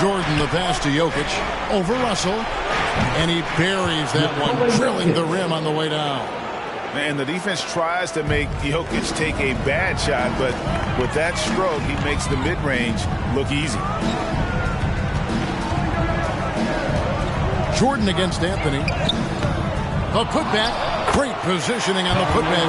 Jordan the pass to Jokic. Over Russell. And he buries that one, drilling the rim on the way down. And the defense tries to make Jokic take a bad shot, but with that stroke, he makes the mid-range look easy. Jordan against Anthony. The putback. Great positioning on the putback.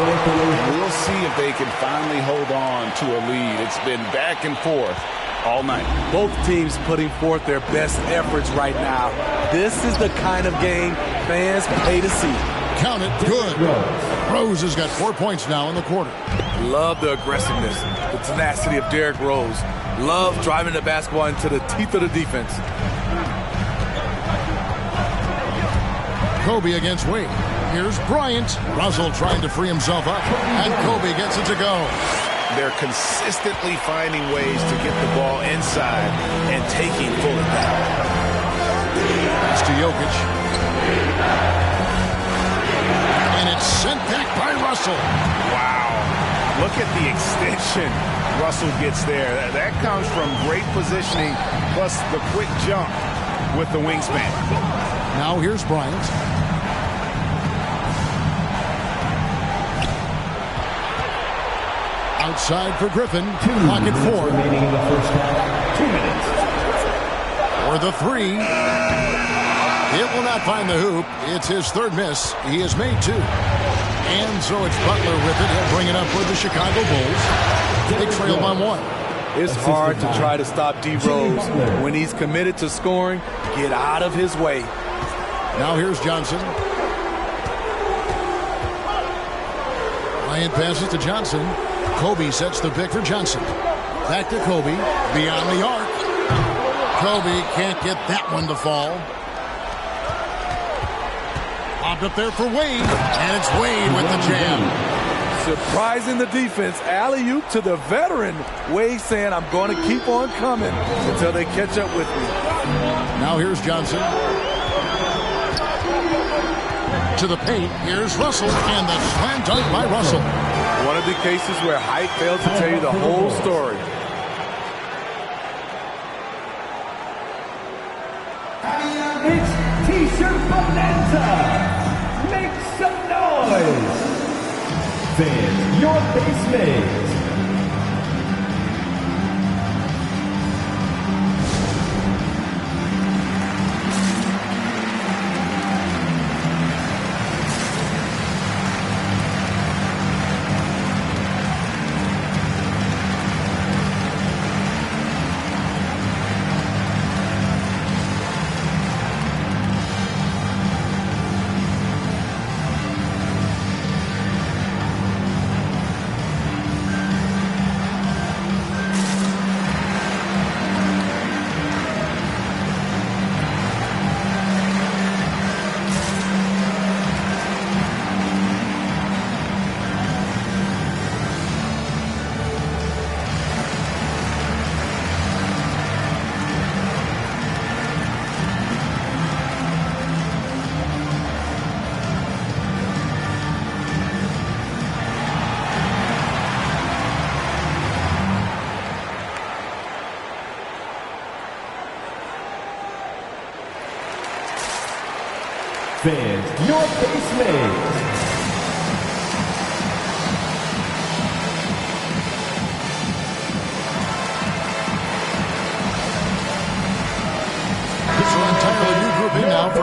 We'll see if they can finally hold on to a lead. It's been back and forth all night. Both teams putting forth their best efforts right now. This is the kind of game fans pay to see. Count it. Good. Rose has got 4 points now in the quarter. Love the aggressiveness, the tenacity of Derrick Rose. Love driving the basketball into the teeth of the defense. Kobe against Wade. Here's Bryant. Russell trying to free himself up. And Kobe gets it to go. They're consistently finding ways to get the ball inside and taking full advantage. It's to Jokic. And it's sent back by Russell. Wow. Look at the extension Russell gets there. That comes from great positioning plus the quick jump with the wingspan. Now here's Bryant. Outside for Griffin. Pocket 4. Remaining in the first half. 2 minutes. For the 3. It will not find the hoop. It's his third miss. He has made 2. And so it's Butler with it. He'll bring it up for the Chicago Bulls. They trail by 1. It's hard to try to stop D. Rose. When he's committed to scoring, get out of his way. Now here's Johnson. Bryant passes to Johnson. Kobe sets the pick for Johnson. Back to Kobe. Beyond the arc. Kobe can't get that one to fall. Popped up there for Wade. And it's Wade with the jam. Surprising the defense. Alley-oop to the veteran. Wade saying, I'm going to keep on coming until they catch up with me. Now here's Johnson. To the paint. Here's Russell. And the slam dunk by Russell. One of the cases where height fails to tell you the whole story. It's T-shirt bonanza. Make some noise. Fans, your basement. Fans, your basement.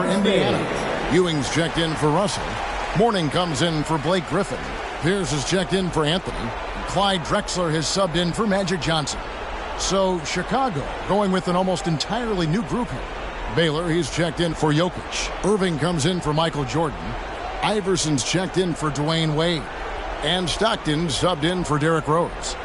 for Indiana. Ewing's checked in for Russell. Mourning comes in for Blake Griffin. Pierce is checked in for Anthony. And Clyde Drexler has subbed in for Magic Johnson. So Chicago going with an almost entirely new group here. Baylor, he's checked in for Jokic. Irving comes in for Michael Jordan. Iverson's checked in for Dwayne Wade. And Stockton subbed in for Derrick Rose.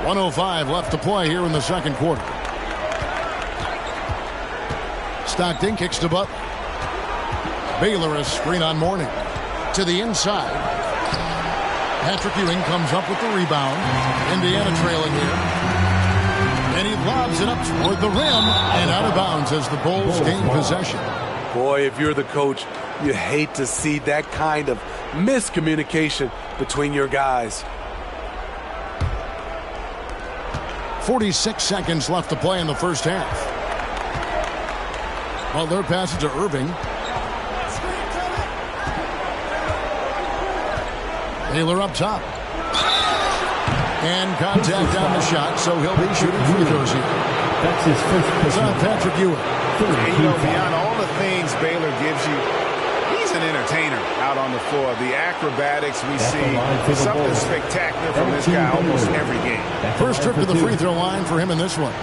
.105 left to play here in the second quarter. Stockton kicks to Butler. Baylor a screen on Mourning. To the inside. Patrick Ewing comes up with the rebound. Indiana trailing here. And he lobs it up toward the rim and out of bounds as the Bulls gain possession. Boy, if you're the coach, you hate to see that kind of miscommunication between your guys. 46 seconds left to play in the first half. Butler passes to Irving. Baylor up top. And contact on the shot, so he'll be shooting free throws here. That's his first person. It's on Patrick Ewing. And, beyond all the things Baylor gives you, he's an entertainer out on the floor. The acrobatics we see, something spectacular from this guy almost every game. First trip to the free throw line for him in this one.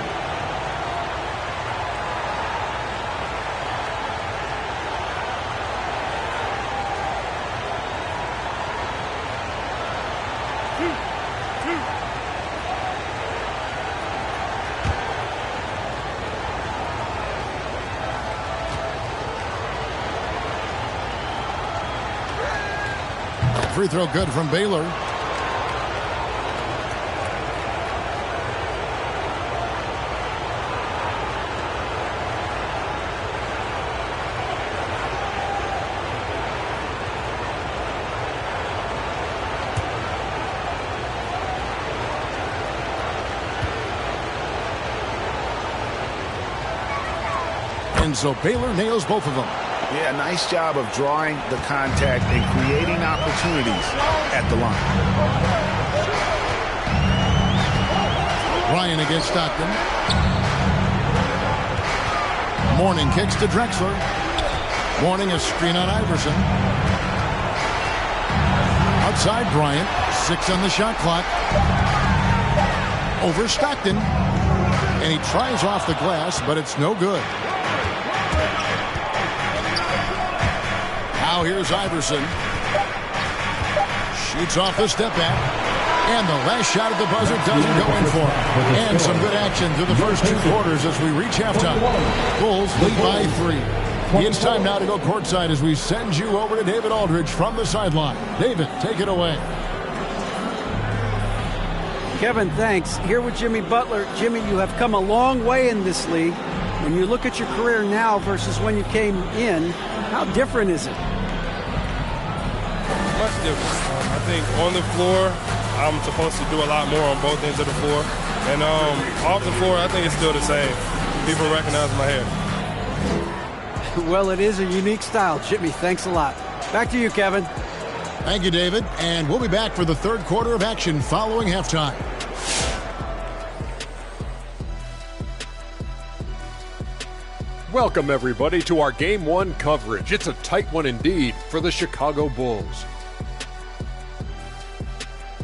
Free throw good from Baylor. And so Baylor nails both of them. Yeah, nice job of drawing the contact and creating opportunities at the line. Ryan against Stockton. Mourning kicks to Drexler. Mourning a screen on Iverson. Outside Bryant. 6 on the shot clock. Over Stockton. And he tries off the glass, but it's no good. Now here's Iverson. Shoots off the step back. And the last shot at the buzzer doesn't go in for him. And some good action through the first 2 quarters as we reach halftime. Bulls lead by 3. It's time now to go courtside as we send you over to David Aldridge from the sideline. David, take it away. Kevin, thanks. Here with Jimmy Butler. Jimmy, you have come a long way in this league. When you look at your career now versus when you came in, how different is it? Much different. I think on the floor, I'm supposed to do a lot more on both ends of the floor. And off the floor, I think it's still the same. People recognize my hair. Well, it is a unique style, Jimmy. Thanks a lot. Back to you, Kevin. Thank you, David. And we'll be back for the third quarter of action following halftime. Welcome, everybody, to our Game 1 coverage. It's a tight one indeed for the Chicago Bulls.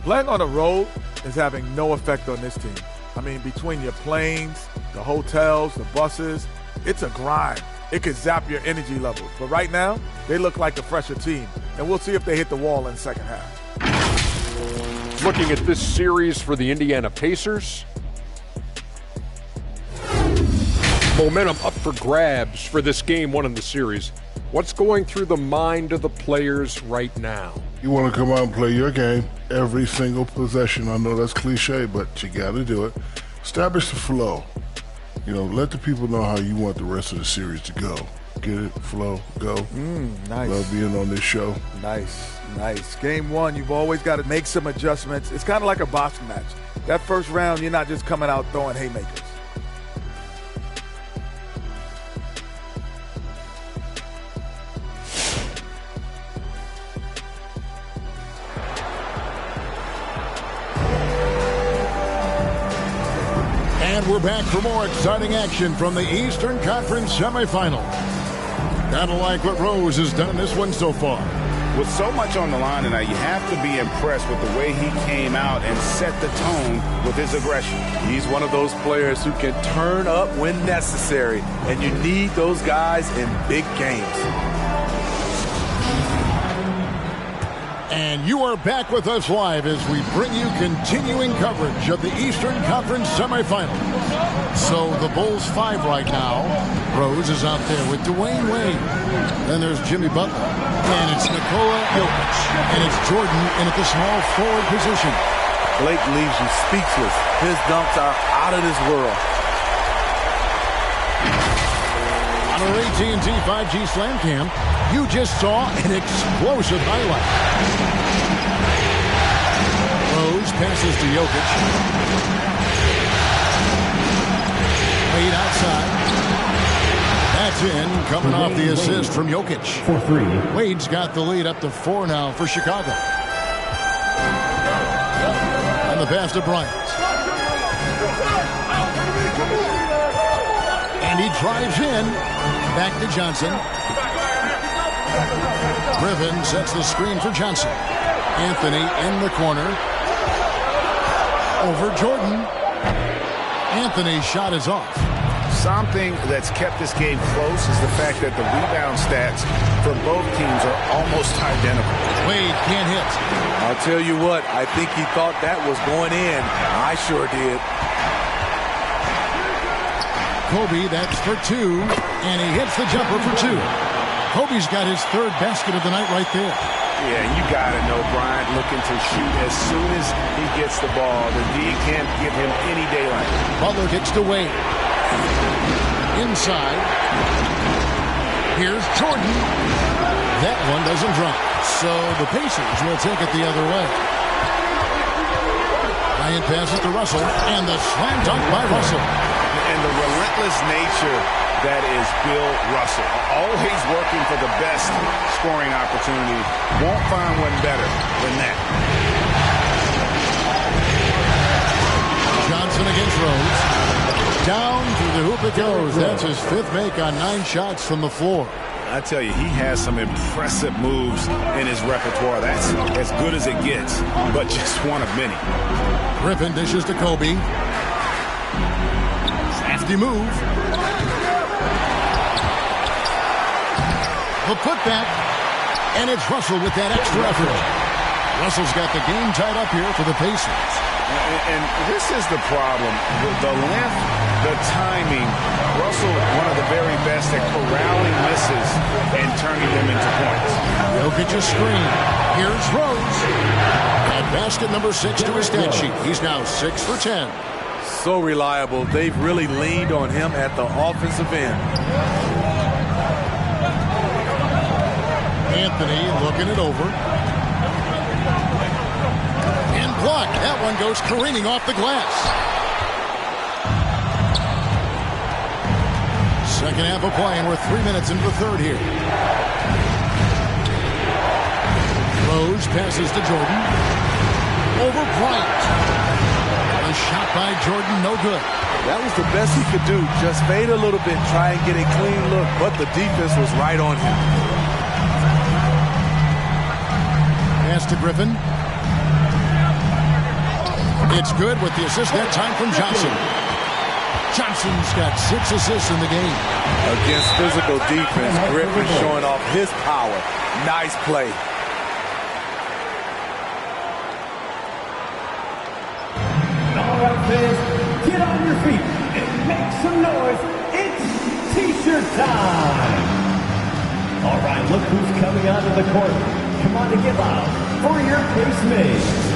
Playing on the road is having no effect on this team. I mean, between your planes, the hotels, the buses, it's a grind. It could zap your energy levels. But right now, they look like a fresher team. And we'll see if they hit the wall in the second half. Looking at this series for the Indiana Pacers. Momentum up for grabs for this Game 1 in the series. What's going through the mind of the players right now? You want to come out and play your game every single possession. I know that's cliche, but you got to do it. Establish the flow. Let the people know how you want the rest of the series to go. Get it? Flow, go. Nice. Love being on this show. Nice. Game 1, you've always got to make some adjustments. It's kind of like a boxing match. That first round, you're not just coming out throwing haymakers. And we're back for more exciting action from the Eastern Conference semifinal. Gotta like what Rose has done in this one so far. With so much on the line tonight, you have to be impressed with the way he came out and set the tone with his aggression. He's one of those players who can turn up when necessary, and you need those guys in big games. And you are back with us live as we bring you continuing coverage of the Eastern Conference semifinal. So the Bulls 5 right now. Rose is out there with Dwayne Wade. Then there's Jimmy Butler. And it's Nikola Jokic. And it's Jordan in at the small forward position. Blake leaves you speechless. His dunks are out of this world. On our AT&T 5G Slam Cam, you just saw an explosive highlight. Rose passes to Jokic. Wade outside. That's in, coming off the assist from Jokic. For 3. Wade's got the lead up to 4 now for Chicago. And the pass to Bryant. And he drives in. Back to Johnson. Griffin sets the screen for Johnson. Anthony in the corner. Over Jordan. Anthony's shot is off. Something that's kept this game close is the fact that the rebound stats for both teams are almost identical. Wade can't hit. I'll tell you what, I think he thought that was going in. I sure did. Kobe, that's for 2, and he hits the jumper for 2. Kobe's got his 3rd basket of the night right there. Yeah, you got to know Bryant looking to shoot as soon as he gets the ball. The D can't give him any daylight. Butler gets to Wade. Inside. Here's Jordan. That one doesn't drop. So the Pacers will take it the other way. Bryant passes to Russell, and the slam dunk by Russell. And the relentless nature that is Bill Russell. Always working for the best scoring opportunity. Won't find one better than that. Johnson against Rose. Down through the hoop it goes. That's his 5th make on 9 shots from the floor. I tell you, he has some impressive moves in his repertoire. That's as good as it gets, but just one of many. Griffin dishes to Kobe. Crafty move. The putback. And it's Russell with that extra effort. Russell's got the game tied up here for the Pacers. And this is the problem. The length, the timing. Russell, one of the very best at corralling misses and turning them into points. Jokic a screen. Here's Rose. And basket number 6 to his stat sheet. He's now 6 for 10. So reliable. They've really leaned on him at the offensive end. Anthony looking it over. And blocked. That one goes careening off the glass. Second half of play, and we're 3 minutes into the third here. Rose passes to Jordan. Over Bryant. A shot by Jordan, no good. That was the best he could do. Just fade a little bit, try and get a clean look, but the defense was right on him. Pass to Griffin. It's good with the assist that time from Johnson. Johnson's got 6 assists in the game. Against physical defense, Griffin showing off his power. Nice play. All right, fans, get on your feet and make some noise. It's T-shirt time. All right, look who's coming onto the court. Come on to get loud for your case made.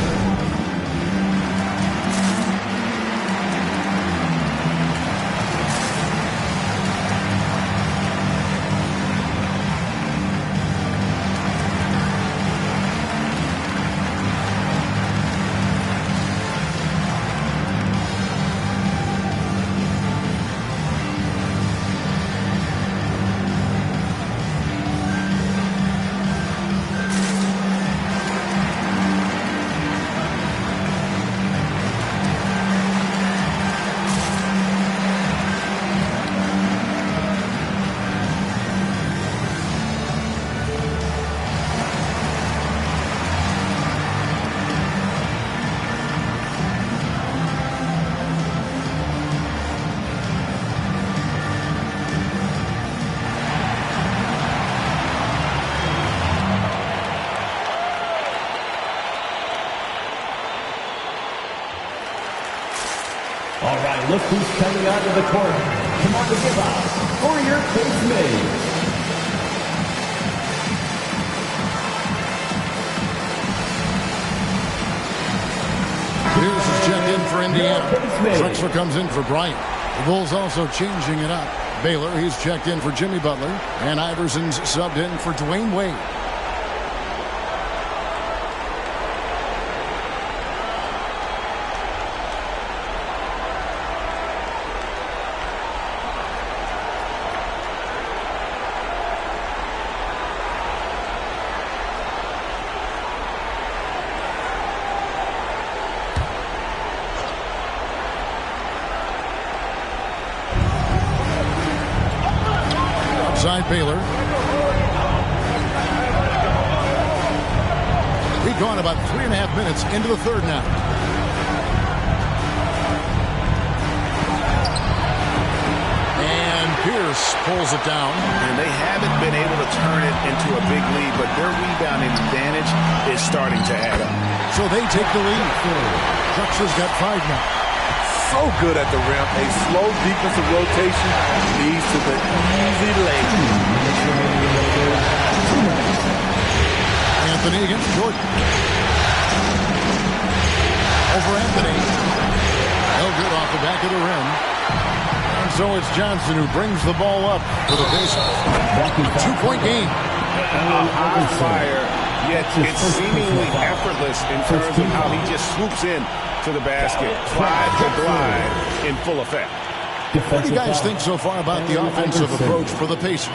look who's coming out of the court. Come on to give up for your Case Mays. Pierce is checked in for Indiana. Drexler comes in for Bryant. The Bulls also changing it up. Baylor, he's checked in for Jimmy Butler. And Iverson's subbed in for Dwayne Wade. Baylor. We've gone about 3.5 minutes into the third now. And Pierce pulls it down. And they haven't been able to turn it into a big lead, but their rebounding advantage is starting to add up. So they take the lead. Drexler's got 5 now. So good at the rim. A slow defensive rotation leads to the easy lay. Anthony against Jordan. Over Anthony. Elgood off the back of the rim. And so it's Johnson who brings the ball up for the Pacers. 2-point game. A high flyer, yet it's seemingly effortless in terms of how he just swoops in to the basket. Glide to glide in full effect. What do you guys think so far about the offensive approach for the Pacers?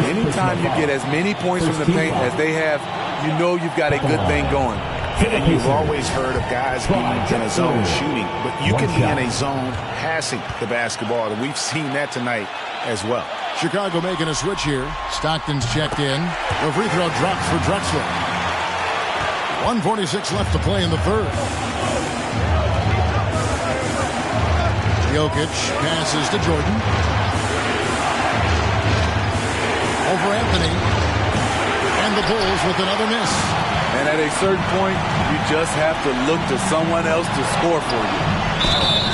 Anytime you get as many points from the paint as they have, you know you've got a good thing going. And you've always heard of guys being in a zone shooting, but you can be in a zone passing the basketball, and we've seen that tonight as well. Chicago making a switch here. Stockton's checked in. The free throw drops for Drexler. 1:46 left to play in the third. Jokic passes to Jordan. Over Anthony. And the Bulls with another miss. And at a certain point, you just have to look to someone else to score for you.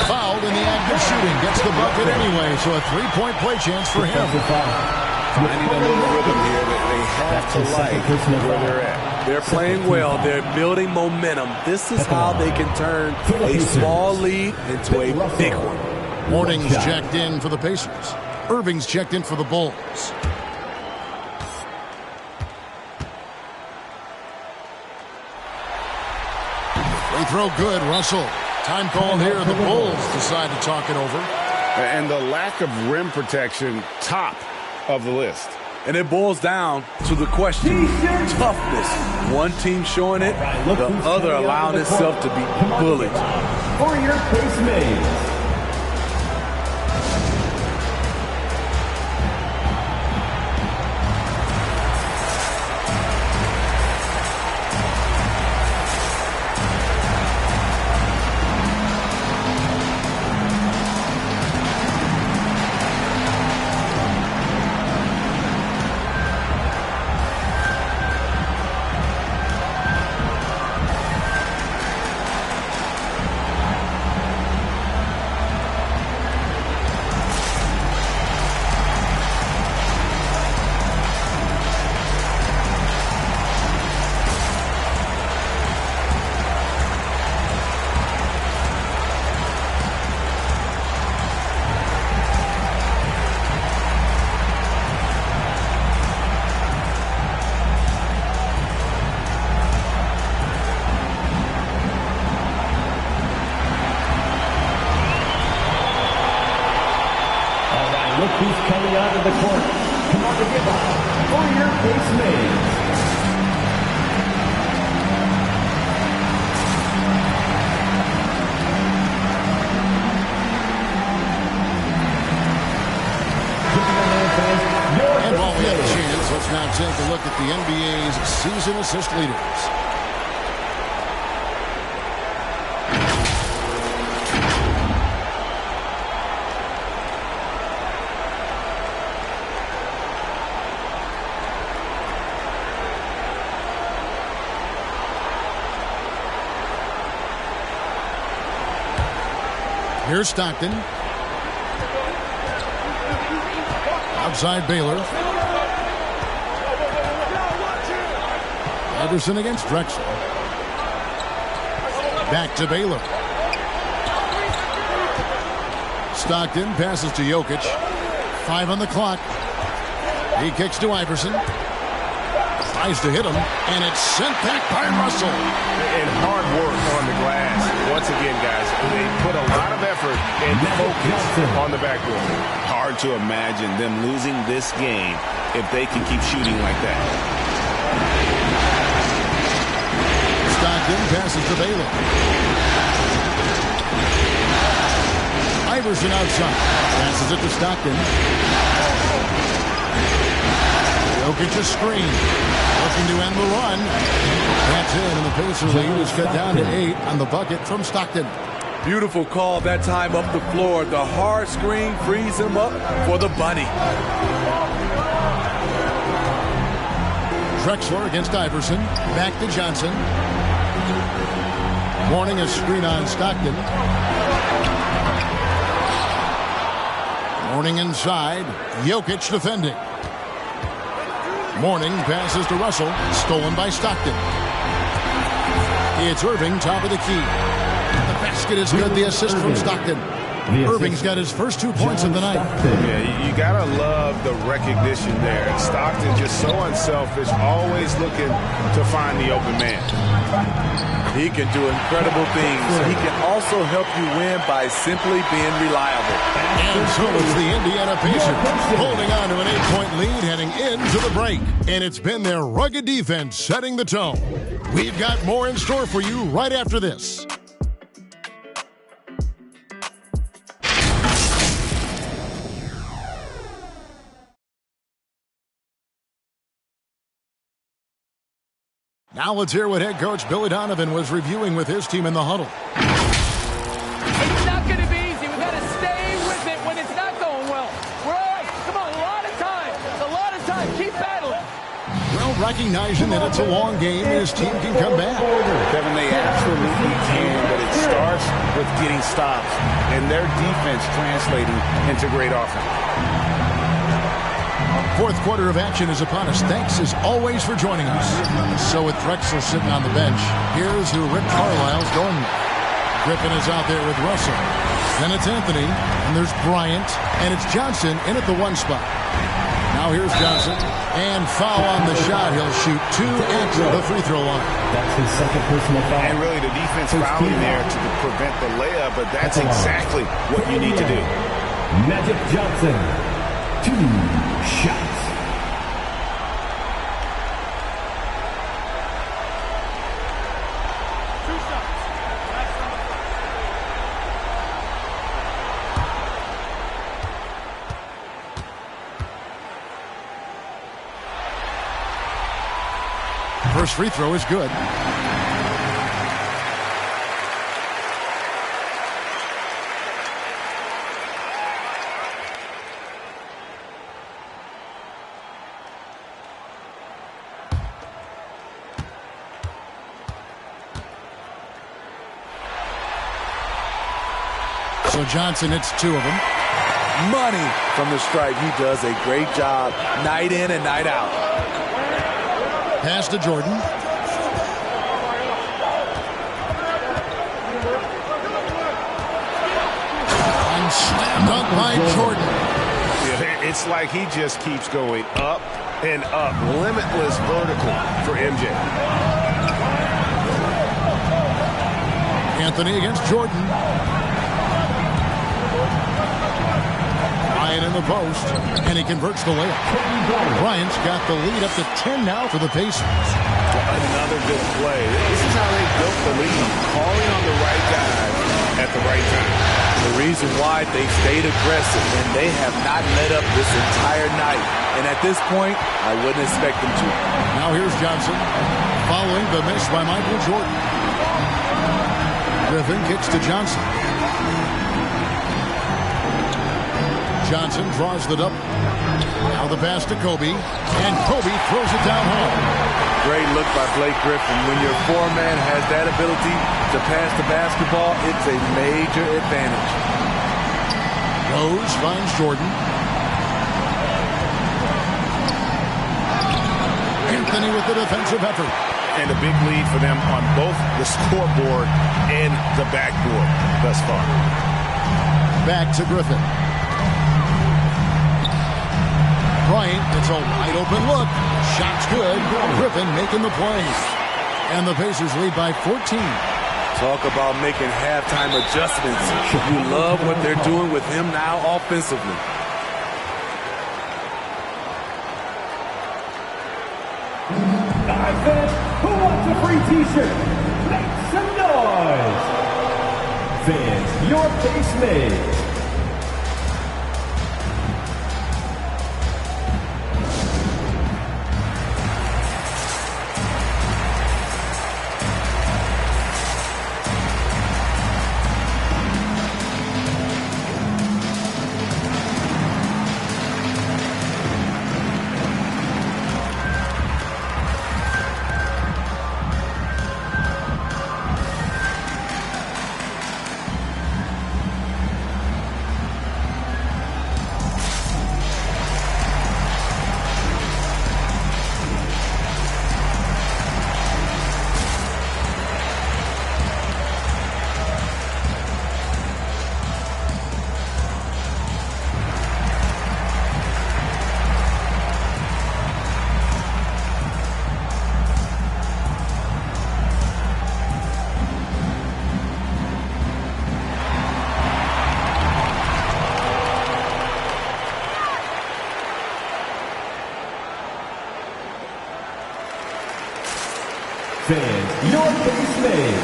Fouled in the act of shooting. Gets the bucket anyway, so a 3-point play chance for him. Finding a little rhythm here that they have to like where they're at. They're playing well. They're building momentum. This is how they can turn a small lead into a big one. Morning's checked in for the Pacers. Irving's checked in for the Bulls. Free throw good, Russell. Time called here. The Bulls decide to talk it over. And the lack of rim protection, top of the list. And it boils down to the question, toughness. One team showing it, the other allowing itself to be bullied. For your Case Mays. Look who's coming out of the court. Come on to give up for your Case Mays. And while we have a chance, let's now take a look at the NBA's season assist leaders. Here's Stockton. Outside Baylor. Iverson against Drexler. Back to Baylor. Stockton passes to Jokic. 5 on the clock. He kicks to Iverson. Tries to hit him, and it's sent back by Russell. And hard work on the glass. Once again, guys, they put a lot of effort and focus on the backboard. Hard to imagine them losing this game if they can keep shooting like that. Stockton passes to Baylor. Iverson outside. Passes it to Stockton. Jokic's screen. Looking to end the run. That's in, and the Pacers lead is cut down to 8 on the bucket from Stockton. Beautiful call that time up the floor. The hard screen frees him up for the bunny. Drexler against Iverson. Back to Johnson. Mourning a screen on Stockton. Mourning inside. Jokic defending. Mourning passes to Russell. Stolen by Stockton. It's Irving, top of the key. The basket is good. The assist from Stockton. Irving's got his first 2 points of the night. Yeah, you got to love the recognition there. Stockton just so unselfish, always looking to find the open man. He can do incredible things. He can also help you win by simply being reliable. And so is the Indiana Pacers, holding on to an 8-point lead heading into the break. And it's been their rugged defense setting the tone. We've got more in store for you right after this. Now let's hear what head coach Billy Donovan was reviewing with his team in the huddle. It's not going to be easy. We've got to stay with it when it's not going well. We're all right. Come on, a lot of time. A lot of time. Keep battling. Well, recognizing that it's a long game and his team can come back. Kevin, they absolutely can, but it starts with getting stops and their defense translating into great offense. Fourth quarter of action is upon us. Thanks as always for joining us. So with Drexler sitting on the bench, here's who Rick Carlisle's going with. Griffin is out there with Russell. Then it's Anthony, and there's Bryant, and it's Johnson in at the 1 spot. Now here's Johnson, and foul on the shot. He'll shoot 2 at the free throw line. That's his second personal foul. And really the defense fouling there to prevent the layup, but that's exactly what you need to do. Magic Johnson, 2 shots. First free throw is good. So Johnson hits 2 of them. Money from the stripe. He does a great job night in and night out. Pass to Jordan. And slammed up by Jordan. Yeah, it's like he just keeps going up and up. Limitless vertical for MJ. Anthony against Jordan. Bryant in the post, and he converts the layup. Bryant's got the lead up to 10 now for the Pacers. Another good play. This is how they built the lead, calling on the right guy at the right time. The reason why they stayed aggressive, and they have not let up this entire night. And at this point, I wouldn't expect them to. Now here's Johnson, following the miss by Michael Jordan. Griffin kicks to Johnson. Johnson draws the double. Now the pass to Kobe, and Kobe throws it down home. Great look by Blake Griffin. When your foreman has that ability to pass the basketball, it's a major advantage. Rose finds Jordan. Anthony with the defensive effort. And a big lead for them on both the scoreboard and the backboard thus far. Back to Griffin. Bryant, it's a wide open look. Shot's good. Griffin making the play. And the Pacers lead by 14. Talk about making halftime adjustments. You love what they're doing with him now offensively. Guys, fans, who wants a free t-shirt? Make some noise. Fans, your face made. Fans, your case made.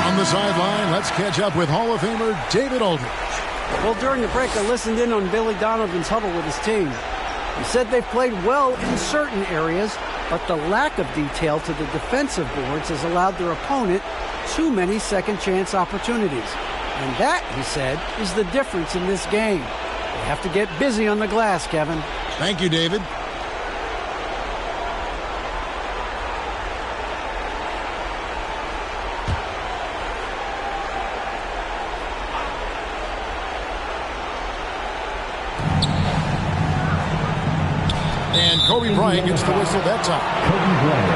On the sideline, let's catch up with Hall of Famer David Aldridge. Well, during the break, I listened in on Billy Donovan's huddle with his team. He said they've played well in certain areas, but the lack of detail to the defensive boards has allowed their opponent too many second-chance opportunities. And that, he said, is the difference in this game. They have to get busy on the glass, Kevin. Thank you, David. And Kobe Bryant gets the whistle that time.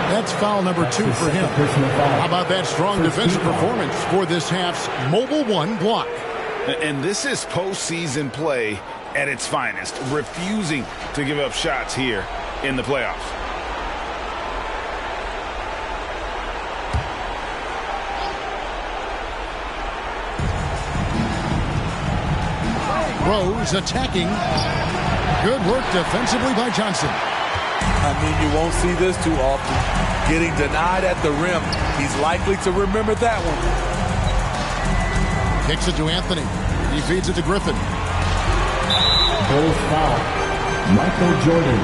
That's foul number 2 for him. How about that strong defensive performance for this half's Mobile One block? And this is postseason play at its finest, refusing to give up shots here in the playoffs. Rose attacking. Good work defensively by Johnson. I mean, you won't see this too often. Getting denied at the rim. He's likely to remember that one. Kicks it to Anthony. He feeds it to Griffin. First foul. Michael Jordan.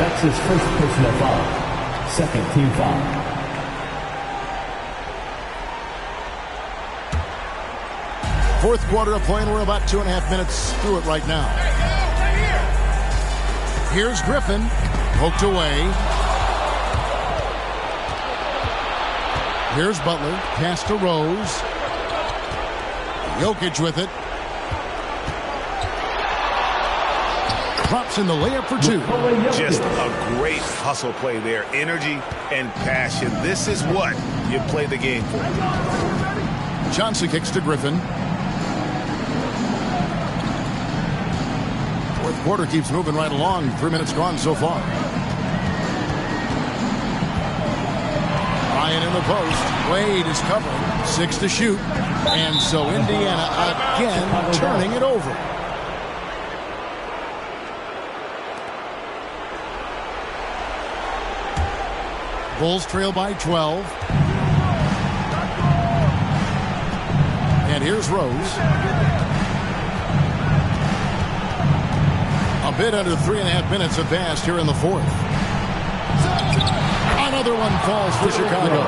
That's his first personal foul. Second team foul. Fourth quarter of play, and we're about 2.5 minutes through it right now. Here's Griffin, poked away. Here's Butler, pass to Rose. Jokic with it. Drops in the layup for 2. Just a great hustle play there. Energy and passion. This is what you play the game for. Johnson kicks to Griffin. Fourth quarter keeps moving right along. 3 minutes gone so far. Ryan in the post. Wade is covering. 6 to shoot. And so Indiana again turning it over. Bulls trail by 12. And here's Rose. A bit under 3.5 minutes have passed here in the fourth. Another one falls for Chicago.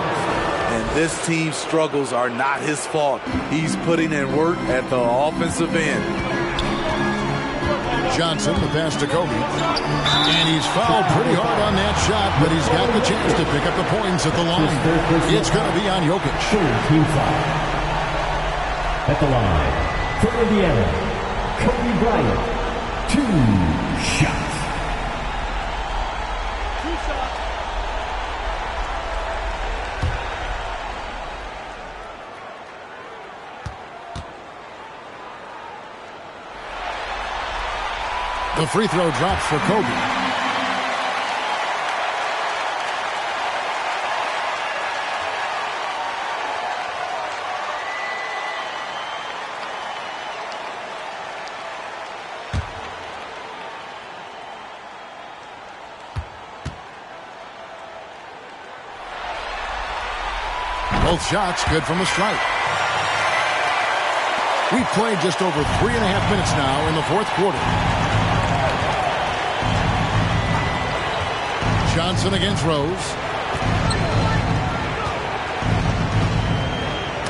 And this team's struggles are not his fault. He's putting in work at the offensive end. Johnson, the pass to Kobe. And he's fouled pretty hard on that shot, but he's got the chance to pick up the points at the line. It's going to be on Jokic. Team foul. At the line, for Indiana, Kobe Bryant. 2 shots. 2 shots. The free throw drops for Kobe. Both shots good from the strike. We've played just over 3.5 minutes now in the fourth quarter. Johnson against Rose.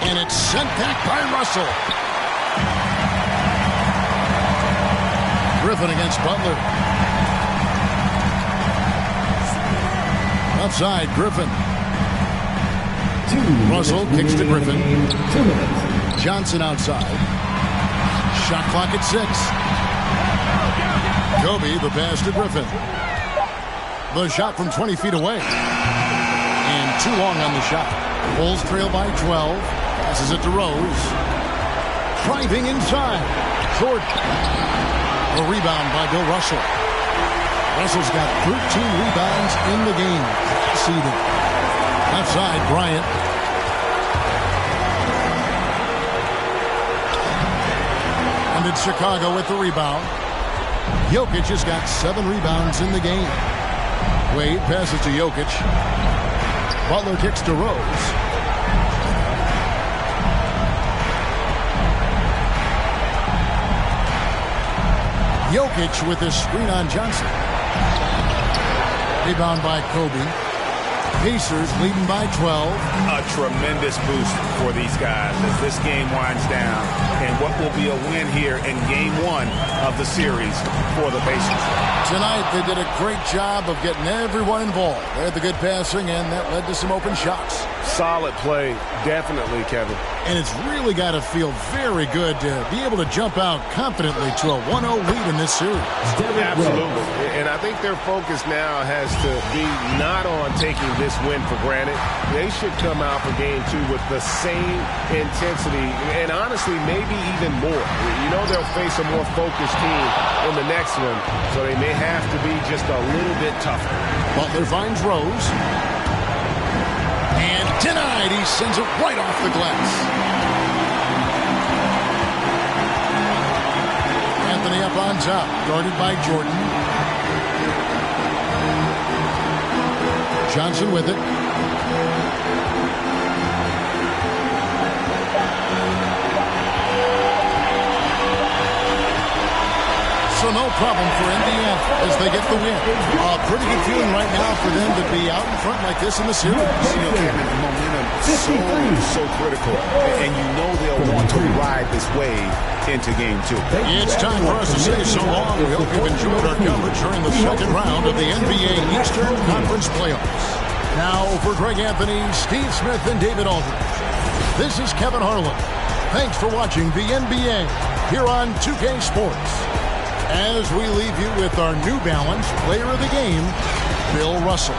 And it's sent back by Russell. Griffin against Butler. Outside, Griffin. Russell kicks to Griffin. Johnson outside. Shot clock at 6. Kobe, the pass to Griffin. The shot from 20 feet away. And too long on the shot. Bulls trail by 12. Passes it to Rose. Driving inside. Jordan. A rebound by Bill Russell. Russell's got 13 rebounds in the game. Seeded. Outside, Bryant. And it's Chicago with the rebound. Jokic has got 7 rebounds in the game. Wade passes to Jokic. Butler kicks to Rose. Jokic with his screen on Johnson. Rebound by Kobe. Pacers leading by 12. A tremendous boost for these guys as this game winds down. And what will be a win here in game 1 of the series for the Pacers. Tonight they did a great job of getting everyone involved. They had the good passing and that led to some open shots. Solid play, definitely, Kevin. And it's really got to feel very good to be able to jump out confidently to a 1-0 lead in this series. Absolutely. And I think their focus now has to be not on taking this win for granted. They should come out for game 2 with the same intensity and honestly maybe even more. You know they'll face a more focused team in the next one, so they may have to be just a little bit tougher. Butler finds Rose. And denied. He sends it right off the glass. Anthony up on top, guarded by Jordan. Johnson with it. So no problem for Indiana as they get the win. Pretty good feeling right now for them to be out in front like this in the series. You know, Kevin, momentum so critical, and you know they'll want to ride this wave into game 2. It's time for us to say so long. We hope you've enjoyed our coverage during the second round of the NBA Eastern Conference Playoffs. Now for Greg Anthony, Steve Smith, and David Aldridge, this is Kevin Harlan. Thanks for watching the NBA here on 2K Sports. As we leave you with our New Balance Player of the Game, Bill Russell.